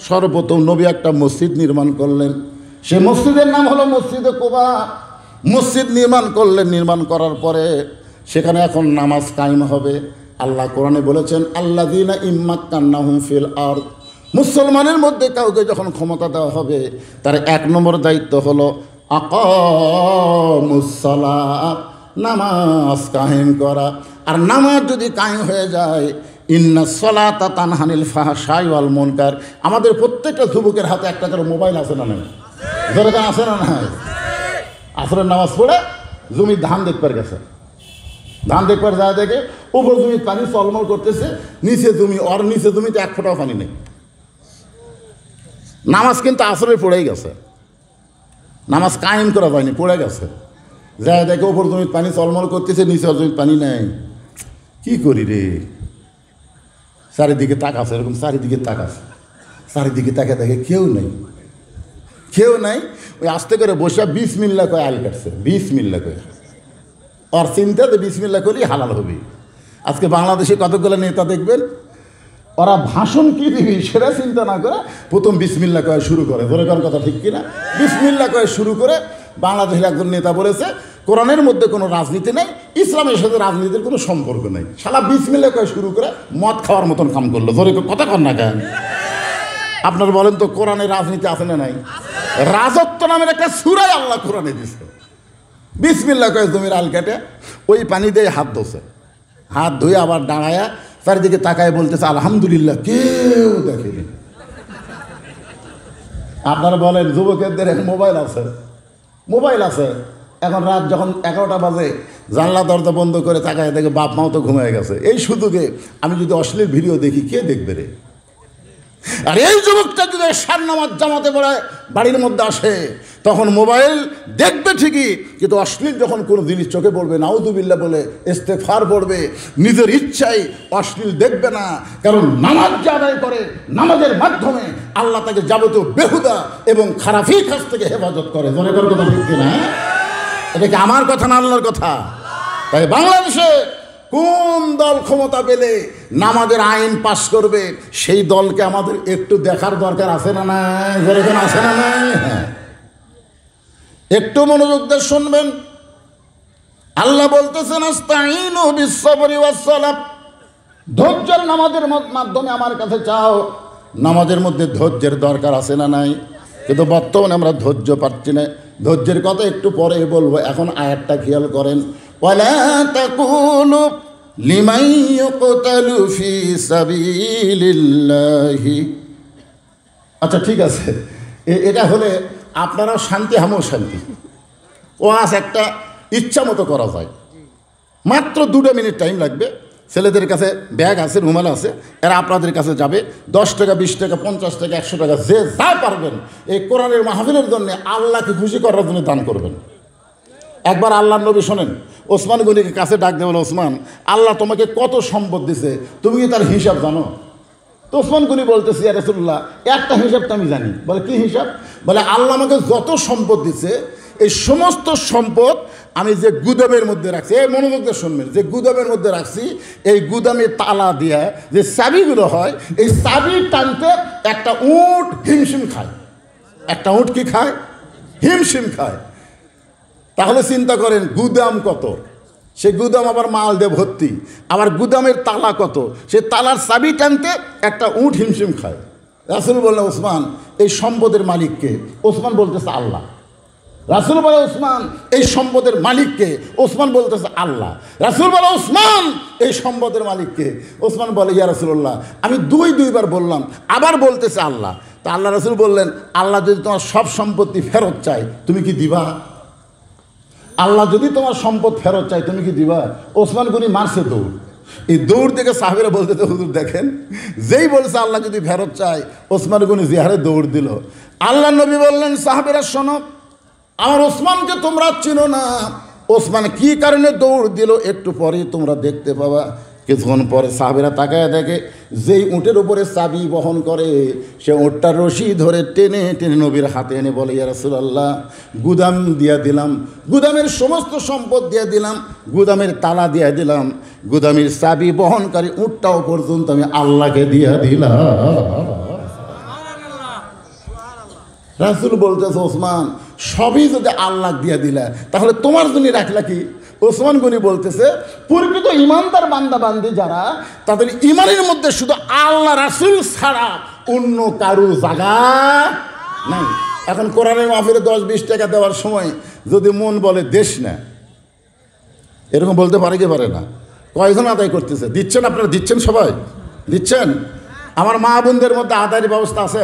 সর্বপ্রথম নবী একটা মসজিদ নির্মাণ করলেন। সে মসজিদের নাম হলো মসজিদে কুবা। মসজিদ নির্মাণ করলেন, নির্মাণ করার পরে সেখানে এখন নামাজ কায়েম হবে। আল্লাহ কোরআনে বলেছেন, আল্লাযীনা ইম্মাক্কান্নাহুম ফিল আরদ, মুসলমানের মধ্যে কাউকে যখন ক্ষমতা দেওয়া হবে, তার 1 নম্বর দায়িত্ব হলো আকামুস সালাত, নামাজ কায়েম করা। আর নামাজ যদি কায়েম হয়ে যায়, ইন্নাস সালাতা তানহানিল ফাহশাই ওয়াল মুনকার। আমাদের প্রত্যেকটা যুবকের হাতে একটা করে মোবাইল আছে না নাই? যেরকম আছে না নাই? আসরের নামাজ পড়ে জমি ধান দেখবার গেছে, ধান দেখবার যায় দেখে উপর জমি পানি চলমল করতেছে, নিচে জমি, ওর নিচে জমিতে 1 ফোঁটাও পানি নেই। নামাজ কিন্তু আসরে পড়েই গেছে, নামাজ কায়েম করা যায়নি, পড়ে গেছে। যায় দেখে উপর জমি পানি চলমল করতেছে, নিচে ওর জমি পানি নেই। কি করি রে? চারিদিকে তাকাছে, এরকম চারিদিকে তাকাছে, চারিদিকে তাকে দেখে কেউ নেই, কেউ নাই। ওই আস্তে করে বসে বিসমিল্লাহ কয়ে আল কাটছে, বিসমিল্লাহ কয়ে। ওর চিন্তাতে বিসমিল্লাহ করেই হালাল হবে। আজকে বাংলাদেশে কতগুলো নেতা দেখবেন, ওরা ভাষণ কি দিবি সেটা চিন্তা না করে প্রথম বিসমিল্লাহ কয়ে শুরু করে। ধরে কোন কথা ঠিক কিনা? বিসমিল্লাহ কয়ে শুরু করে। বাংলাদেশের একজন নেতা বলেছে, কোরআনের মধ্যে কোনো রাজনীতি নেই, ইসলামের সাথে রাজনীতির কোনো সম্পর্ক নেই। শালা বিসমিল্লাহ কয়ে শুরু করে মদ খাওয়ার মতন কাম করলো। ধরে কথা কর না কেন? আপনার বলেন তো, কোরআনে রাজনীতি আছে না নাই? রাজত্ব নামের একটা সূরাই আল্লাহ কোরআনে দিছে। বিসমিল্লাহ কয়ে জমির আল কেটে ওই পানি দিয়ে হাত ধোছে, হাত ধুয়ে আবার দাঁড়ায়া চারিদিকে তাকায় বলতেছে আলহামদুলিল্লাহ, কেউ দেখেনি। আপনারা বলেন, যুবকের মোবাইল আছে, মোবাইল আছে, এখন রাত যখন 11টা বাজে জানলা দরজা বন্ধ করে তাকায় দেখে বাপ মাও তো ঘুমিয়ে গেছে। এই সুযোগে আমি যদি অশ্লীল ভিডিও দেখি, কে দেখবে রে? আর এই যুবকটা যদি সার নামাজ জামাতে পড়ায় বাড়ির মধ্যে আসে, তখন মোবাইল দেখবে ঠিকই, কিন্তু অশ্লীল যখন কোনো জিনিস চোখে পড়বে, নাউযুবিল্লাহ বলে ইস্তেগফার পড়বে, নিজের ইচ্ছায় অশ্লীল দেখবে না। কারণ নামাজ যে আদায় করে, নামাজের মাধ্যমে আল্লাহ তাকে যাবতীয় বেহুদা এবং খারাপি কাজ থেকে হেফাজত করে। জোরে করে কথা ঠিক না? এটা কি আমার কথা না আল্লাহর কথা? তাই বাংলাদেশে কোন দল ক্ষমতা পেলে নামাজের আইন পাশ করবে, সেই দলকে আমাদের একটু দেখার দরকার আছে না নাই? যেরকম আছে না নাই? হ্যাঁ, একটু মনোযোগ দিয়ে শুনবেন। আল্লাহ বলতেছেন, আস্তাঈনু বিস-সাবরি ওয়াস-সালাহ, ধৈর্যের নামাজের মাধ্যমে আমার কাছে চাও। নামাজের মধ্যে ধৈর্যের দরকার আছে না নাই? কিন্তু বর্তমানে আমরা ধৈর্য পাচ্ছি না। ধৈর্যের কথা একটু পরে বলবো, এখন আয়াতটা খেয়াল করেন। ওয়ালা তাকুলু লিমান ইউকতালু ফি সাবিলিল্লাহি। আচ্ছা ঠিক আছে, এটা হলে আপনারাও শান্তি, আমিও শান্তি। ওয়াজ একটা ইচ্ছা মতো করা যায়, মাত্র 2 মিনিট টাইম লাগবে। ছেলেদের কাছে ব্যাগ আছে, রুমাল আছে, এরা আপনাদের কাছে যাবে। 10 টাকা, 20 টাকা, 50 টাকা, 100 টাকা, যে যা পারবেন এই কোরআনের মাহফিলের জন্য, আল্লাহকে খুশি করার জন্য দান করবেন। একবার আল্লাহর নবী শোনেন, ওসমান গনিকে কাছে ডাক দিয়ে বলে, ওসমান, আল্লাহ তোমাকে কত সম্পদ দিছে, তুমি কি তার হিসাব জানো? তো ওসমান গনি বলতেছে, ইয়া রাসূলুল্লাহ, একটা হিসাব তো আমি জানি। বলে কি হিসাব? বলে আল্লাহ আমাকে যত সম্পদ দিছে, এই সমস্ত সম্পদ আমি যে গুদামের মধ্যে রাখছি, এই মনোযোগ দিয়ে শুনবেন, যে গুদামের মধ্যে রাখছি, এই গুদামে তালা দিয়ে যে চাবিগুলো হয়, এই চাবি টানতে একটা উট হিমশিম খায়। একটা উট কি খায়? হিমশিম খায়। তাহলে চিন্তা করেন গুদাম কত, সে গুদাম আবার মাল দিয়ে ভর্তি, আবার গুদামের তালা কত, সে তালার চাবি টানতে একটা উট হিমশিম খায়। রাসূল বললেন ওসমান এই সম্পদের মালিককে? ওসমান বলতেছে আল্লাহ। রাসূল বলে ওসমান এই সম্পদের মালিককে? ওসমান বলতেছে আল্লাহ। রাসূল বলে ওসমান এই সম্পদের মালিককে? ওসমান বলে ইয়া রাসূলুল্লাহ আমি দুইবার বললাম, আবার বলতেছে আল্লাহ। তা আল্লাহ রাসূল বললেন আল্লাহ যদি তোমার সব সম্পত্তি ফেরত চায় তুমি কি দিবা? আল্লাহ যদি তোমার সম্পদ ফেরত চায় তুমি কি দিবা? ওসমান গনি মারছে দৌড়। এই দৌড় থেকে সাহাবীরা বলতে হুজুর দেখেন, যেই বলছে আল্লাহ যদি ফেরত চায় ওসমান গনি জিহারে দৌড় দিল। আল্লাহ নবী বললেন সাহাবীরা শোনো, আমার ওসমানকে তোমরা চিনো না, ওসমান কি কারণে দৌড় দিল একটু পরেই তোমরা দেখতে পাবা। কিছুক্ষণ পরে সাহাবীরা তাকায় দেখে যেই উটের উপরে চাবি বহন করে সে উটটার রশি ধরে টেনে টেনে নবীর হাতে এনে বলে ইয়া রাসূলুল্লাহ গুদাম দিয়া দিলাম, গুদামের সমস্ত সম্পদ দিয়া দিলাম, গুদামের তালা দিয়া দিলাম, গুদামের চাবি বহনকারী উটটাও পর্যন্ত আমি আল্লাহকে দিয়া দিলাম। রাসূল বলতেছে ওসমান সবই যদি আল্লাহ দিয়া দিলা তাহলে তোমার জন্য রাখলা কি? ওসমান গনি বলতেছে প্রকৃত ইমানদার বান্দা বান্দি যারা তাদের ইমানের মধ্যে শুধু আল্লাহ রাসূল ছাড়া অন্য কারো জায়গা নাই। এখন কোরআনের মাহফিলে 10-20 টাকা দেওয়ার সময় যদি মন বলে দেশ না, এরকম বলতে পারে কি পারে না? কয়জন আদায় করতেছে? দিচ্ছেন? আপনারা দিচ্ছেন? সবাই দিচ্ছেন? আমার মা বোনদের মধ্যে আদায়ের ব্যবস্থা আছে?